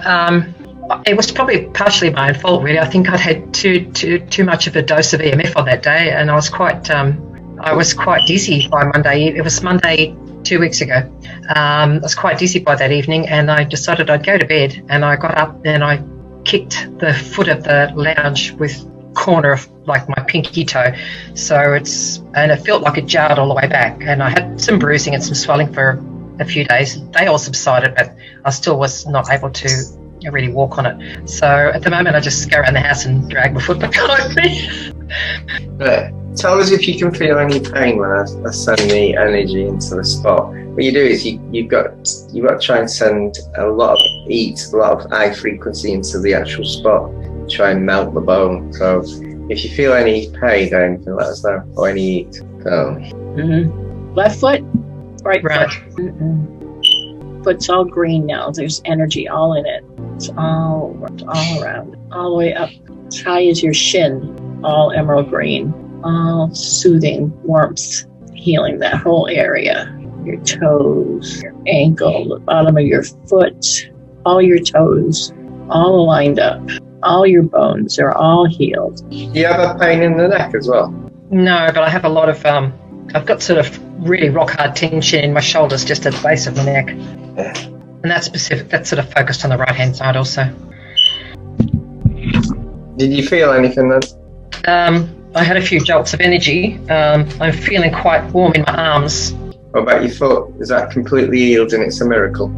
It was probably partially my own fault, really. I think I'd had too much of a dose of EMF on that day, and I was quite dizzy by Monday. It was Monday 2 weeks ago. I was quite dizzy by that evening, and I decided I'd go to bed. And I got up and I kicked the foot of the lounge with corner of like my pinky toe, and it felt like it jarred all the way back, and I had some bruising and some swelling for a few days. They all subsided, but I still was not able to really walk on it. So at the moment I just go around the house and drag my foot behind me. tell us if you can feel any pain when I send the energy into the spot. What you do is you've got to try and send a lot of heat, a lot of high frequency into the actual spot. Try and melt the bone. So if you feel any pain or anything, let us know, or any heat. So. Left foot, right Right. foot. Foot's all green now. There's energy all in it. It's all around, all the way up as high as your shin. All emerald green, all soothing warmth, healing that whole area. Your toes, your ankle, the bottom of your foot, all your toes, all lined up. All your bones are all healed. Do you have a pain in the neck as well? No, but I have a lot of, I've got sort of really rock hard tension in my shoulders just at the base of my neck. Yeah. And that's specific, that's sort of focused on the right hand side also. Did you feel anything then? I had a few jolts of energy. I'm feeling quite warm in my arms. What about your foot? Is that completely healed and it's a miracle?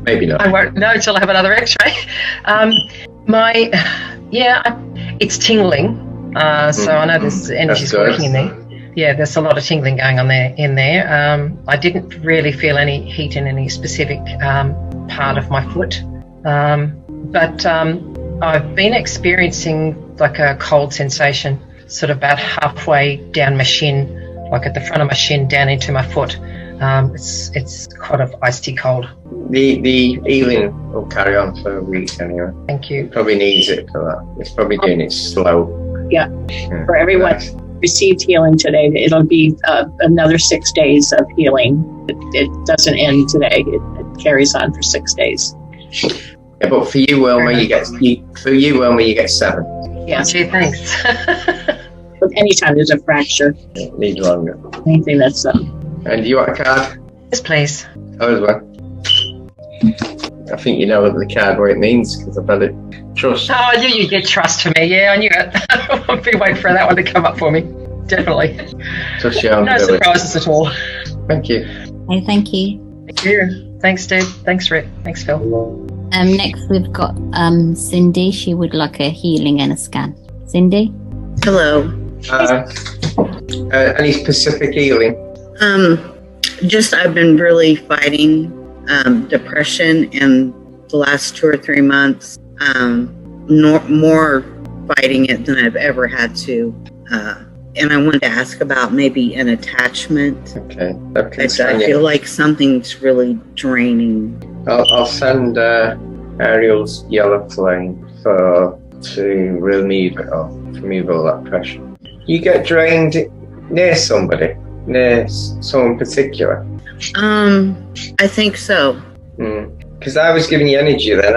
Maybe not. I won't know until I have another x-ray. It's tingling. So I know there's energy's working in there. Yeah, there's a lot of tingling going on in there. I didn't really feel any heat in any specific part of my foot. But I've been experiencing like a cold sensation sort of about halfway down my shin, like at the front of my shin down into my foot. It's kind of icy cold. The healing will carry on for a week anyway. Thank you. Probably needs it for that. It's probably doing it slow. Yeah. For everyone received healing today, it'll be another 6 days of healing. It doesn't end today. It carries on for 6 days. Yeah, but for you, Wilma, you get 7. Yeah. Gee, thanks. But anytime there's a fracture, It needs longer. anything that's And do you want a card? Yes, please. I was one. I think you know the card what it means because I've had it. Trust. Oh, you get trust for me. Yeah, I knew it. I've been waiting for that one to come up for me. Definitely. Trust your own No ability. surprises at all. Thank you. Okay, thank you. Thank you. Thanks, Deb. Thanks, Rick. Thanks, Phil. Next we've got Cindy. She would like a healing and a scan. Cindy? Hello. Any specific healing? Just I've been really fighting depression in the last 2 or 3 months. More fighting it than I've ever had to. And I wanted to ask about maybe an attachment. Okay. I feel like something's really draining. I'll send Ariel's yellow flame to remove it all, to remove all that pressure. You get drained near somebody, near someone particular. I think so. Because I was giving you energy then.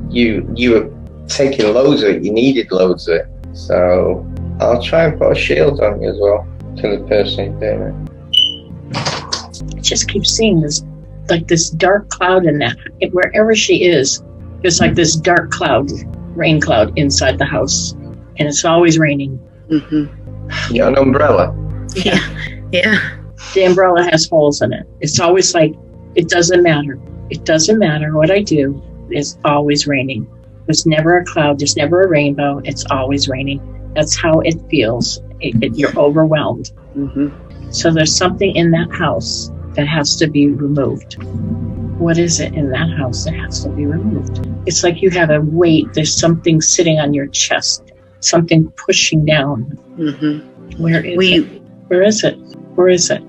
You were taking loads of it. You needed loads of it. So I'll try and put a shield on you as well to the person who's doing it. I just keep seeing this dark cloud in that. Wherever she is, there's like this dark cloud, rain cloud inside the house, and it's always raining. Mm-hmm. You got an umbrella? Yeah. The umbrella has holes in it. It's always like, it doesn't matter. It doesn't matter what I do. It's always raining. There's never a cloud. There's never a rainbow. It's always raining. That's how it feels. You're overwhelmed. Mm-hmm. So there's something in that house that has to be removed. What is it in that house that has to be removed? It's like you have a weight. There's something sitting on your chest, something pushing down. Mm-hmm. Where is it? Where is it? Where is it?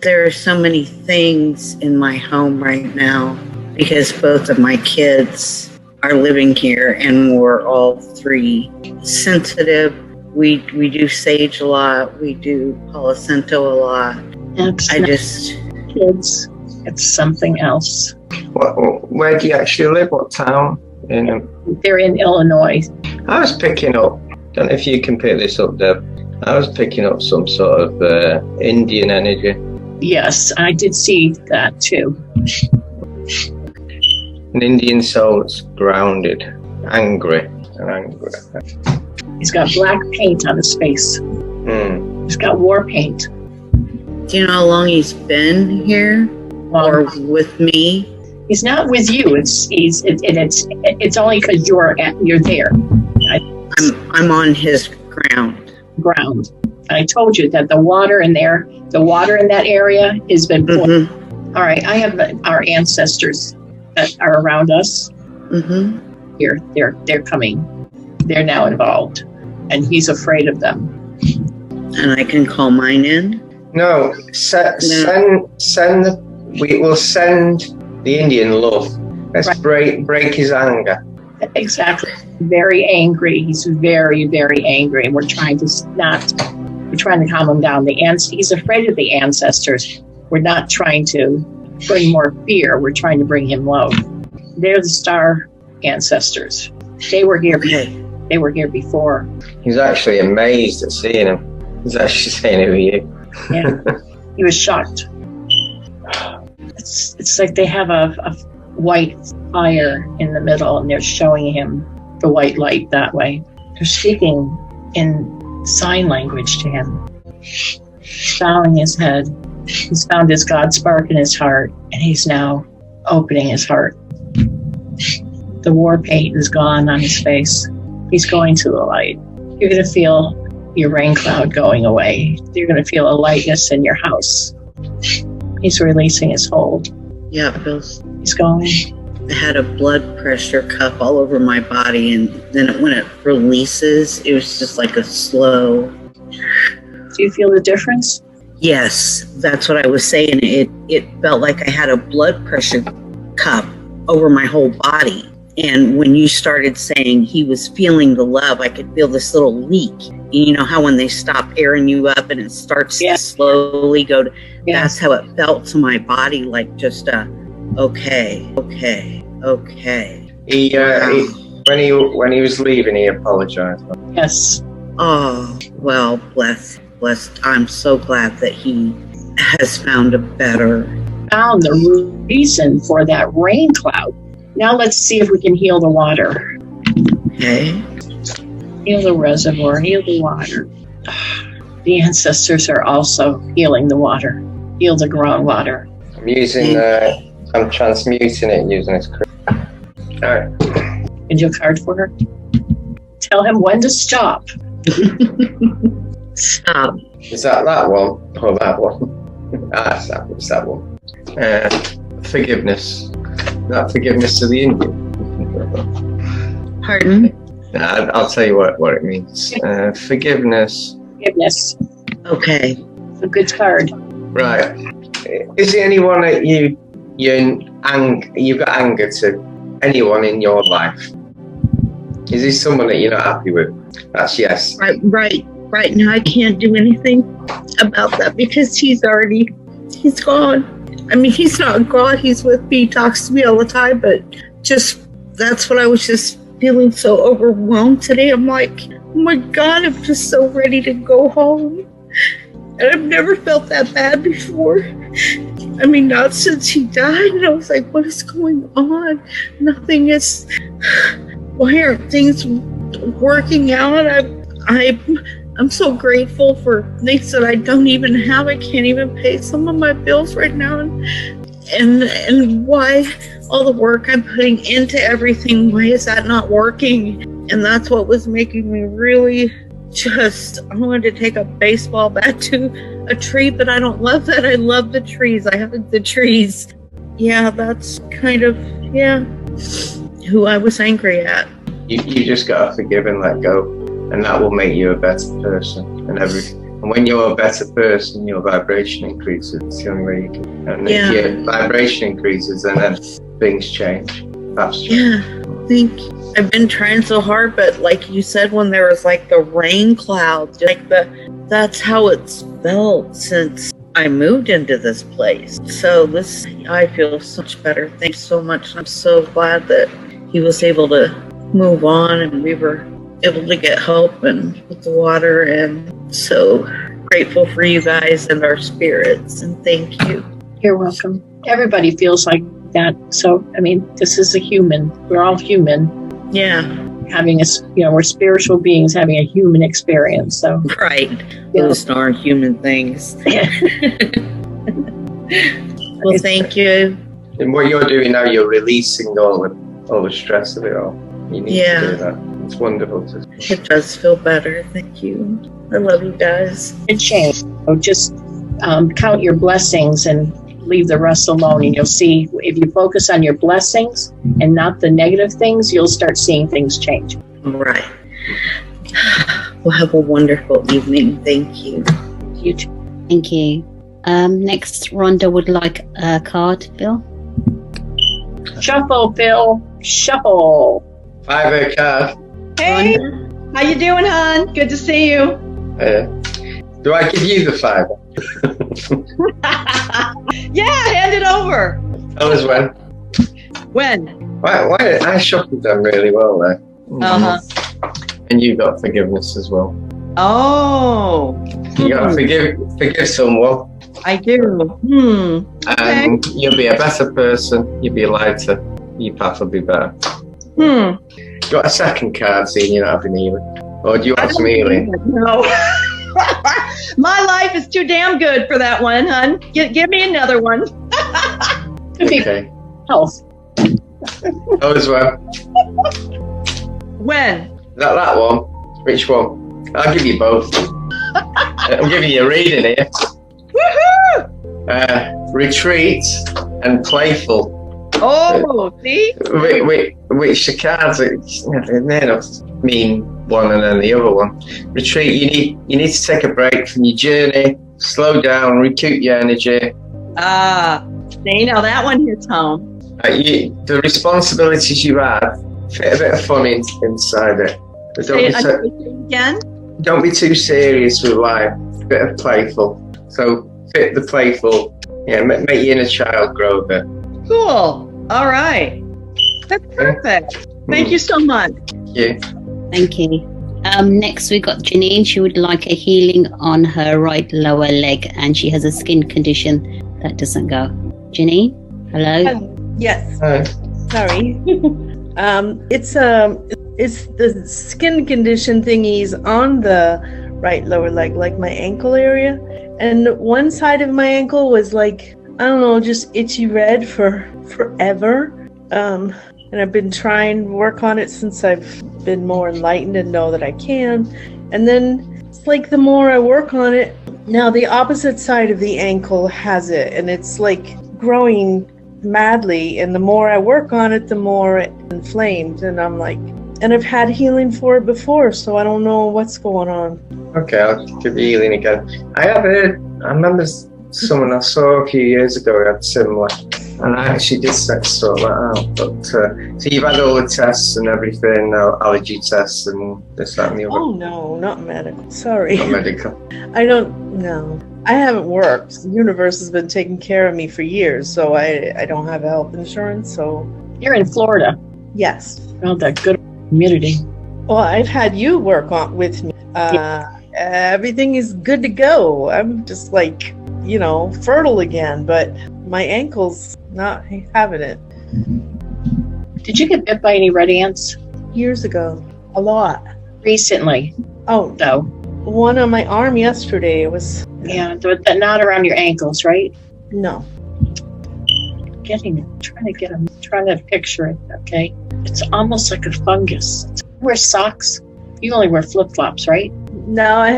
There are so many things in my home right now because both of my kids are living here and we're all 3 sensitive. We do sage a lot. We do Palo Santo a lot. Kids. It's something else. Where do you actually live? What town? They're in Illinois. I was picking up, don't know if you can pick this up, Deb. I was picking up some sort of Indian energy. Yes, I did see that too. An Indian soul that's grounded, angry. He's got black paint on his face. He's got war paint. Do you know how long he's been here or with me? He's not with you. It's only because you're there. I'm on his ground. ground. I told you that the water in that area has been poured. All right, I have our ancestors that are around us. Here, they're coming. They're now involved, and he's afraid of them. And I can call mine in? No, we will send the Indian love. Let's break his anger. Exactly. Very angry. He's very, very angry, and we're trying to calm him down. He's afraid of the ancestors. We're not trying to bring more fear. We're trying to bring him love. They're the star ancestors. They were here. They were here before. He's actually amazed at seeing him. He's actually saying, "Who are you?" Yeah, he was shocked. It's like they have a white fire in the middle, and they're showing him the white light that way. They're speaking in sign language to him, bowing his head. He's found his God spark in his heart, and he's now opening his heart. The war paint is gone on his face. He's going to the light. You're going to feel your rain cloud going away. You're going to feel a lightness in your house. He's releasing his hold. Yeah, it feels. He's going. I had a blood pressure cuff all over my body, and then when it releases, it was just like a slow. Do you feel the difference? Yes, that's what I was saying. It felt like I had a blood pressure cup over my whole body. And when you started saying he was feeling the love, I could feel this little leak. You know how when they stop airing you up and it starts to slowly go to, that's how it felt to my body, like just okay. He when he was leaving, he apologized. Yes. Oh, well, blessed. I'm so glad that he has found the reason for that rain cloud. Now let's see if we can heal the water. Okay. Heal the reservoir, heal the water. The ancestors are also healing the water. Heal the groundwater. I'm transmuting it using this crystal. All right. Can you card for her? Tell him when to stop. Stop. Is that one? Or that one? It's that one. Forgiveness. Not forgiveness to the Indian. Pardon? I'll tell you what it means. Forgiveness. Forgiveness. Okay. It's a good card. Right. Is there anyone that you've got anger to? Anyone in your life? Is there someone that you're not happy with? That's yes. Right now I can't do anything about that because he's gone. I mean, he's not God, he's with me, he talks to me all the time, but that's what I was just feeling so overwhelmed today. I'm like, oh my God, I'm just so ready to go home. And I've never felt that bad before. I mean, not since he died. And I was like, what is going on? Nothing is, why aren't things working out? I'm so grateful for things that I don't even have. I can't even pay some of my bills right now. And why all the work I'm putting into everything, why is that not working? And that's what was making me really I wanted to take a baseball bat to a tree, but I don't love that. I love the trees. I have the trees. Yeah, that's kind of, who I was angry at. You just got to forgive and let go. And that will make you a better person. And when you're a better person, your vibration increases. It's the only way you can. And if your vibration increases, then things change. That's true. Yeah, I think I've been trying so hard, but like you said, when there was like the rain clouds, that's how it's felt since I moved into this place. So I feel so much better. Thanks so much. I'm so glad that he was able to move on and we were able to get help and with the water, and so grateful for you guys and our spirits, and thank you. You're welcome. Everybody feels like that. So, I mean, this is a human. We're all human. Yeah. We're spiritual beings having a human experience. So. Right. Those darn human things. Well, thank you. And what you're doing now, you're releasing all the stress of it all. You need to do that. It's wonderful. It does feel better. Thank you. I love you guys. Good change. So just count your blessings and leave the rest alone, and you'll see if you focus on your blessings and not the negative things, you'll start seeing things change. Right. Well, have a wonderful evening. Thank you. You too. Thank you. Next, Rhonda would like a card, Bill. Shuffle, Bill. Shuffle. 5 card. Hey, how you doing, hon? Good to see you. Do I give you the 5? Yeah, hand it over. That was when. When? Why I shuffled them really well there. Uh-huh. And you got forgiveness as well. Oh. You got to forgive someone. I do. And you'll be a better person. You'll be lighter. Your path will be better. You got a second card seeing you're not having healing? Or do you want some healing? No. My life is too damn good for that one, hon. Give me another one. Okay. Health. Oh, as well. When? That one? Which one? I'll give you both. I'm giving you a reading here. Woohoo! Retreat and playful. Oh, see? Which the cards they don't mean one and then the other one. Retreat, you need to take a break from your journey, slow down, recoup your energy. See, now that one hits home. The responsibilities you have, fit a bit of fun inside it. But don't be too serious with life. A bit of playful. So fit the playful. Yeah, make your inner child grow a bit. Cool. All right. That's perfect. Thank you so much. Yeah. Thank you. Next, we got Janine. She would like a healing on her right lower leg, and she has a skin condition that doesn't go. Janine, hello. Yes. Hi. Sorry. It's the skin condition thingies on the right lower leg, like my ankle area, and one side of my ankle was like, I don't know, just itchy red for forever. And I've been trying to work on it since I've been more enlightened and know that I can. And then it's like the more I work on it, now the opposite side of the ankle has it, and it's like growing madly. And the more I work on it, the more it's inflamed. And I'm like, and I've had healing for it before, so I don't know what's going on. Okay, I'll give you healing again. I remember someone I saw a few years ago who had similar, and I actually did sort that out. But so you've had all the tests and everything, allergy tests and this, that, and the other. Oh no, not medical. Sorry. Not medical. I don't know. I haven't worked. The universe has been taking care of me for years, so I don't have health insurance. So you're in Florida. Yes. Oh, that good humidity. Well, I've had you work on with me. Everything is good to go. I'm just like, fertile again, but my ankle's not having it. Did you get bit by any red ants? Years ago. A lot. Recently? Oh, no. One on my arm yesterday. It was... Yeah, but not around your ankles, right? No. Trying to picture it, okay? It's almost like a fungus. You wear socks? You only wear flip-flops, right? No, I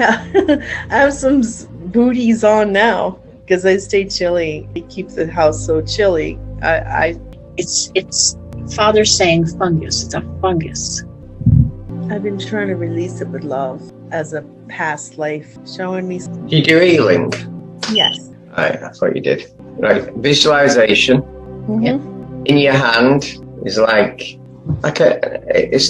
have some booties on now because I stay chilly. I keep the house so chilly. It's Father's saying fungus. It's a fungus. I've been trying to release it with love as a past life, showing me. Do you do healing? Yes. Right, that's what you did. Right, visualization. Mm-hmm. In your hand is like it's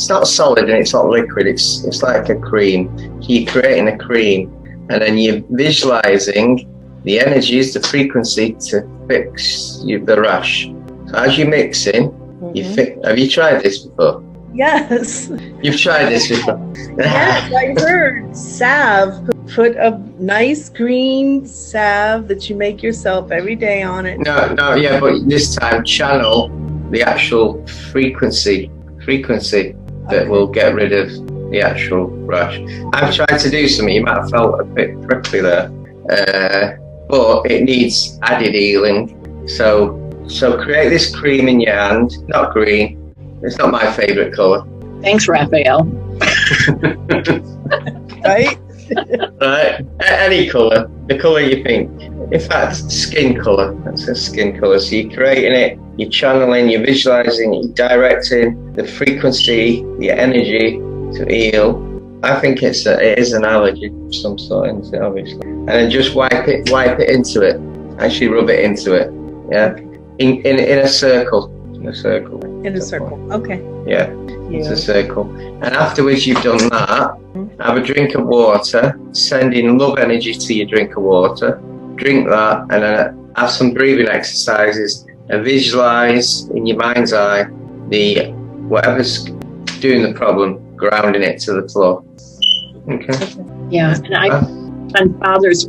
not solid and it's not liquid. It's like a cream. You're creating a cream, and then you're visualizing the energies, the frequency to fix the rash. So as you're mixing, have you tried this before? Yes. You've tried this before? Yes, I heard salve. Put a nice green salve that you make yourself every day on it. No, yeah, but this time channel the actual frequency that will get rid of the actual rash. I've tried to do something, you might have felt a bit prickly there, but it needs added healing. So create this cream in your hand, not green. It's not my favourite colour. Thanks, Raphael. Right? Right. Any colour. The colour you think. In fact, skin colour. That's a skin colour. So you're creating it, you're channeling, you're visualising, you're directing the frequency, the energy to heal. I think it is an allergy of some sort, isn't it, obviously. And then just wipe it into it. Actually rub it into it. Yeah. In a circle. In a circle. In a circle. Okay. Yeah. It's a circle. And afterwards you've done that, have a drink of water, send in love energy to your drink of water, drink that, and then have some breathing exercises and visualize in your mind's eye the whatever's doing the problem, grounding it to the floor. Okay. Yeah, and Father's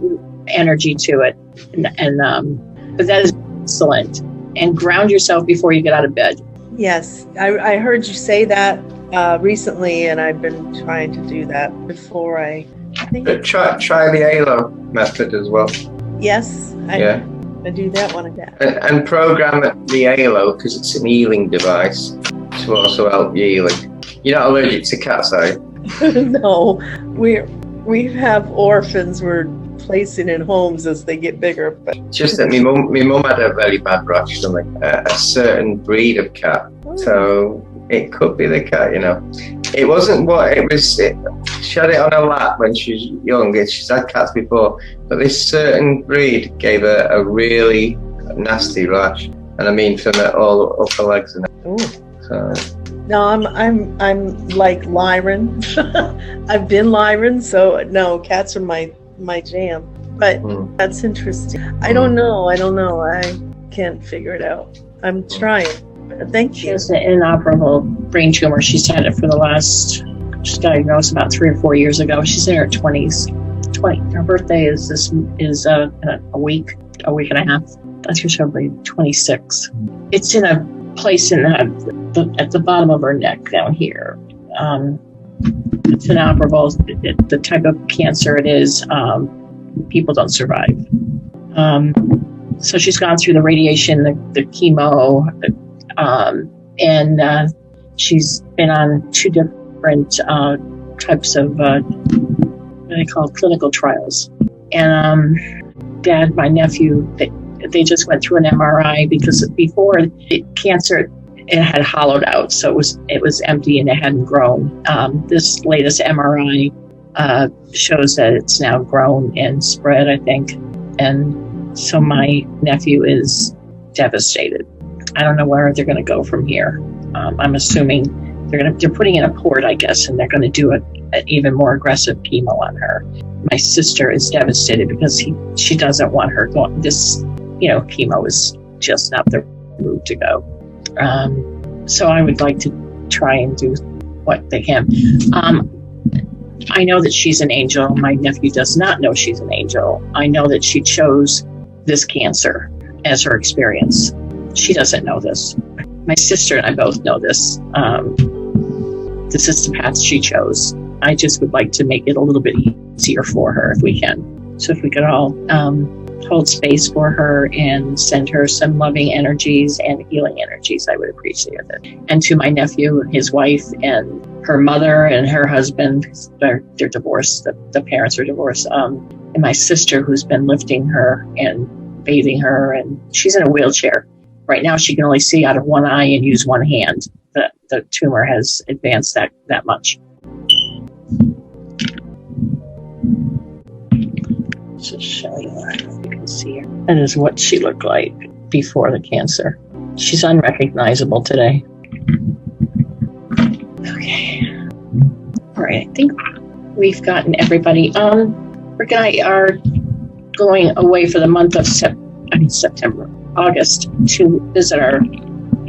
energy to it, and but that is excellent. And ground yourself before you get out of bed. Yes, I heard you say that recently, and I've been trying to do that before I think. But try the HALO method as well. Yes, I do that one again. And program the HALO because it's an healing device to also help you healing. You're not allergic to cats, are you? No, we have orphans we're placing in homes as they get bigger. But just that my mum had a very bad rash stomach, a certain breed of cat. So it could be the cat, you know. It wasn't what it was. She had it on her lap when she was young. She's had cats before, but this certain breed gave her a really nasty rash, and I mean from all up her legs and everything. So. No, I'm like Lyran. I've been Lyran, so no, cats are my jam. But that's interesting. I don't know. I can't figure it out. I'm trying. Thank you. She has an inoperable brain tumor. She's had it for she's diagnosed about 3 or 4 years ago. She's in her 20s. Her birthday is a week and a half. That's usually 26. It's in a place at the bottom of her neck down here. It's inoperable. The type of cancer it is, people don't survive. So she's gone through the radiation, the chemo, and she's been on 2 different types of what they call clinical trials. And Dad, my nephew, they just went through an MRI because before the cancer, it had hollowed out, so it was empty and it hadn't grown. This latest MRI shows that it's now grown and spread, I think, and so my nephew is devastated. I don't know where they're going to go from here. I'm assuming they're putting in a port, I guess, and they're going to do an even more aggressive chemo on her. My sister is devastated because she doesn't want her going. This, chemo is just not the route to go. So I would like to try and do what they can. I know that she's an angel. My nephew does not know she's an angel. I know that she chose this cancer as her experience. She doesn't know this. My sister and I both know this. This is the path she chose. I just would like to make it a little bit easier for her if we can. So if we could all hold space for her and send her some loving energies and healing energies, I would appreciate it. And to my nephew, his wife, and her mother and her husband, they're divorced. The parents are divorced. And my sister, who's been lifting her and bathing her, and she's in a wheelchair. Right now, she can only see out of one eye and use one hand. The tumor has advanced that much. Just show you if you can see her. That is what she looked like before the cancer. She's unrecognizable today. Okay. All right. I think we've gotten everybody. Rick and I are going away for the month of August to visit our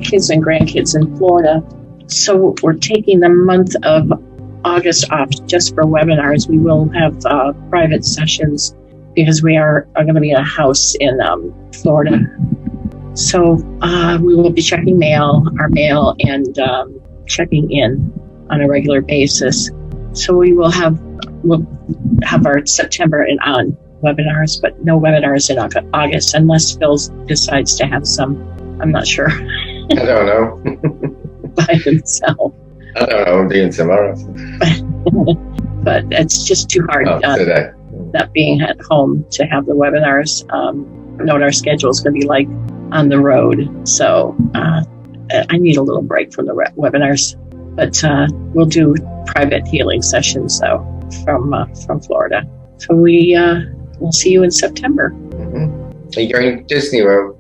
kids and grandkids in Florida. So we're taking the month of August off just for webinars. We will have private sessions because we are going to be in a house in Florida. So we will be checking our mail and checking in on a regular basis. So we'll have our September and on webinars, but no webinars in August unless Phil decides to have some. I'm not sure. I don't know. By himself. I don't know what I'm doing tomorrow. But it's just too hard today. Not being at home to have the webinars. Know what our schedule is going to be like on the road. So I need a little break from the webinars. But we'll do private healing sessions, though, from Florida. So we'll see you in September. Mm-hmm. Are you going to Disney World?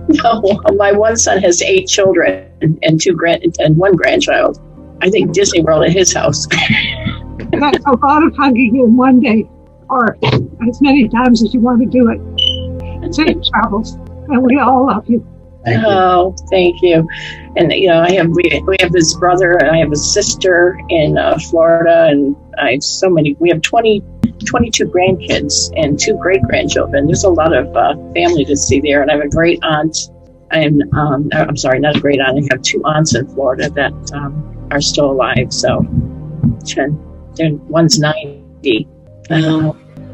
No, my one son has 8 children and 1 grandchild. I think Disney World at his house. That's a lot of hugging in one day, or as many times as you want to do it. Safe travels, and we all love you. Thank you. And we have this brother, and I have a sister in Florida, and I have so many. We have 22 grandkids and 2 great grandchildren. There's a lot of family to see there, and I have a great aunt. And I'm sorry, not a great aunt. I have 2 aunts in Florida that are still alive. So, one's 90.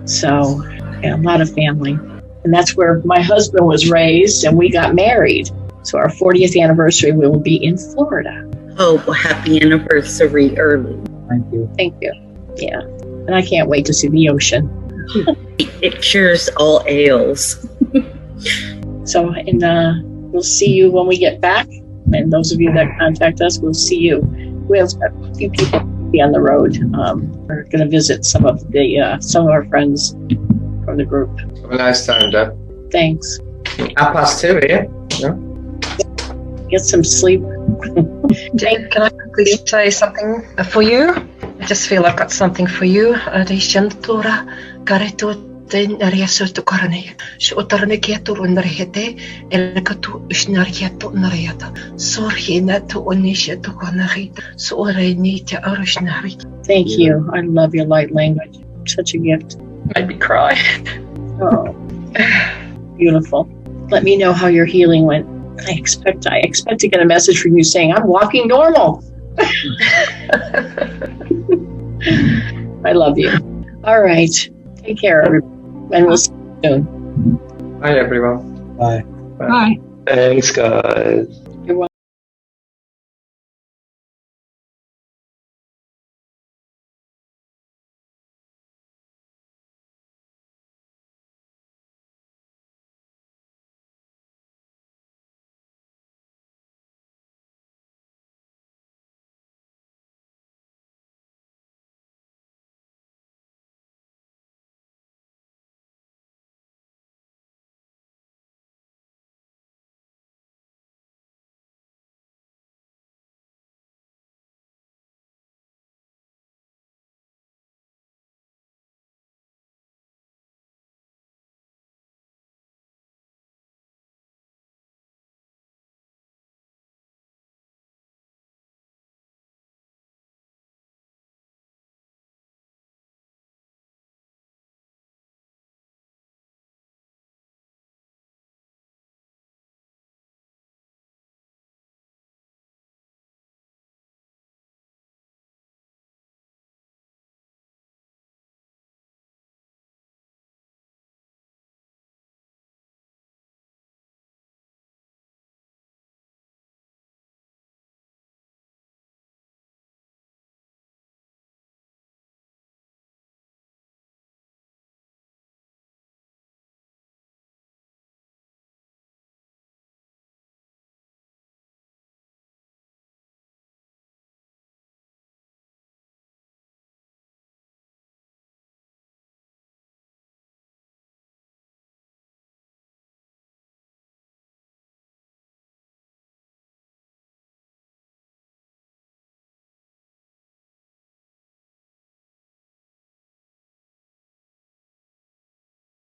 So, yeah, a lot of family. And that's where my husband was raised, and we got married. So our 40th anniversary will be in Florida. Oh, well, happy anniversary early. Thank you. Thank you. Yeah. And I can't wait to see the ocean. It cures all ails. So, and we'll see you when we get back. And those of you that contact us, we'll see you. We have a few people be on the road. We're going to visit some of our friends from the group. Have a nice time, Deb. Thanks. 2:30 here. No? Get some sleep. Jane, can I quickly say something for you? I just feel I've got something for you. Thank you. I love your light language. Such a gift. Made me cry. Oh, beautiful. Let me know how your healing went. I expect to get a message from you saying, I'm walking normal. I love you. All right. Take care, everyone. And we'll see you soon. Bye, everyone. Bye. Bye. Thanks, guys.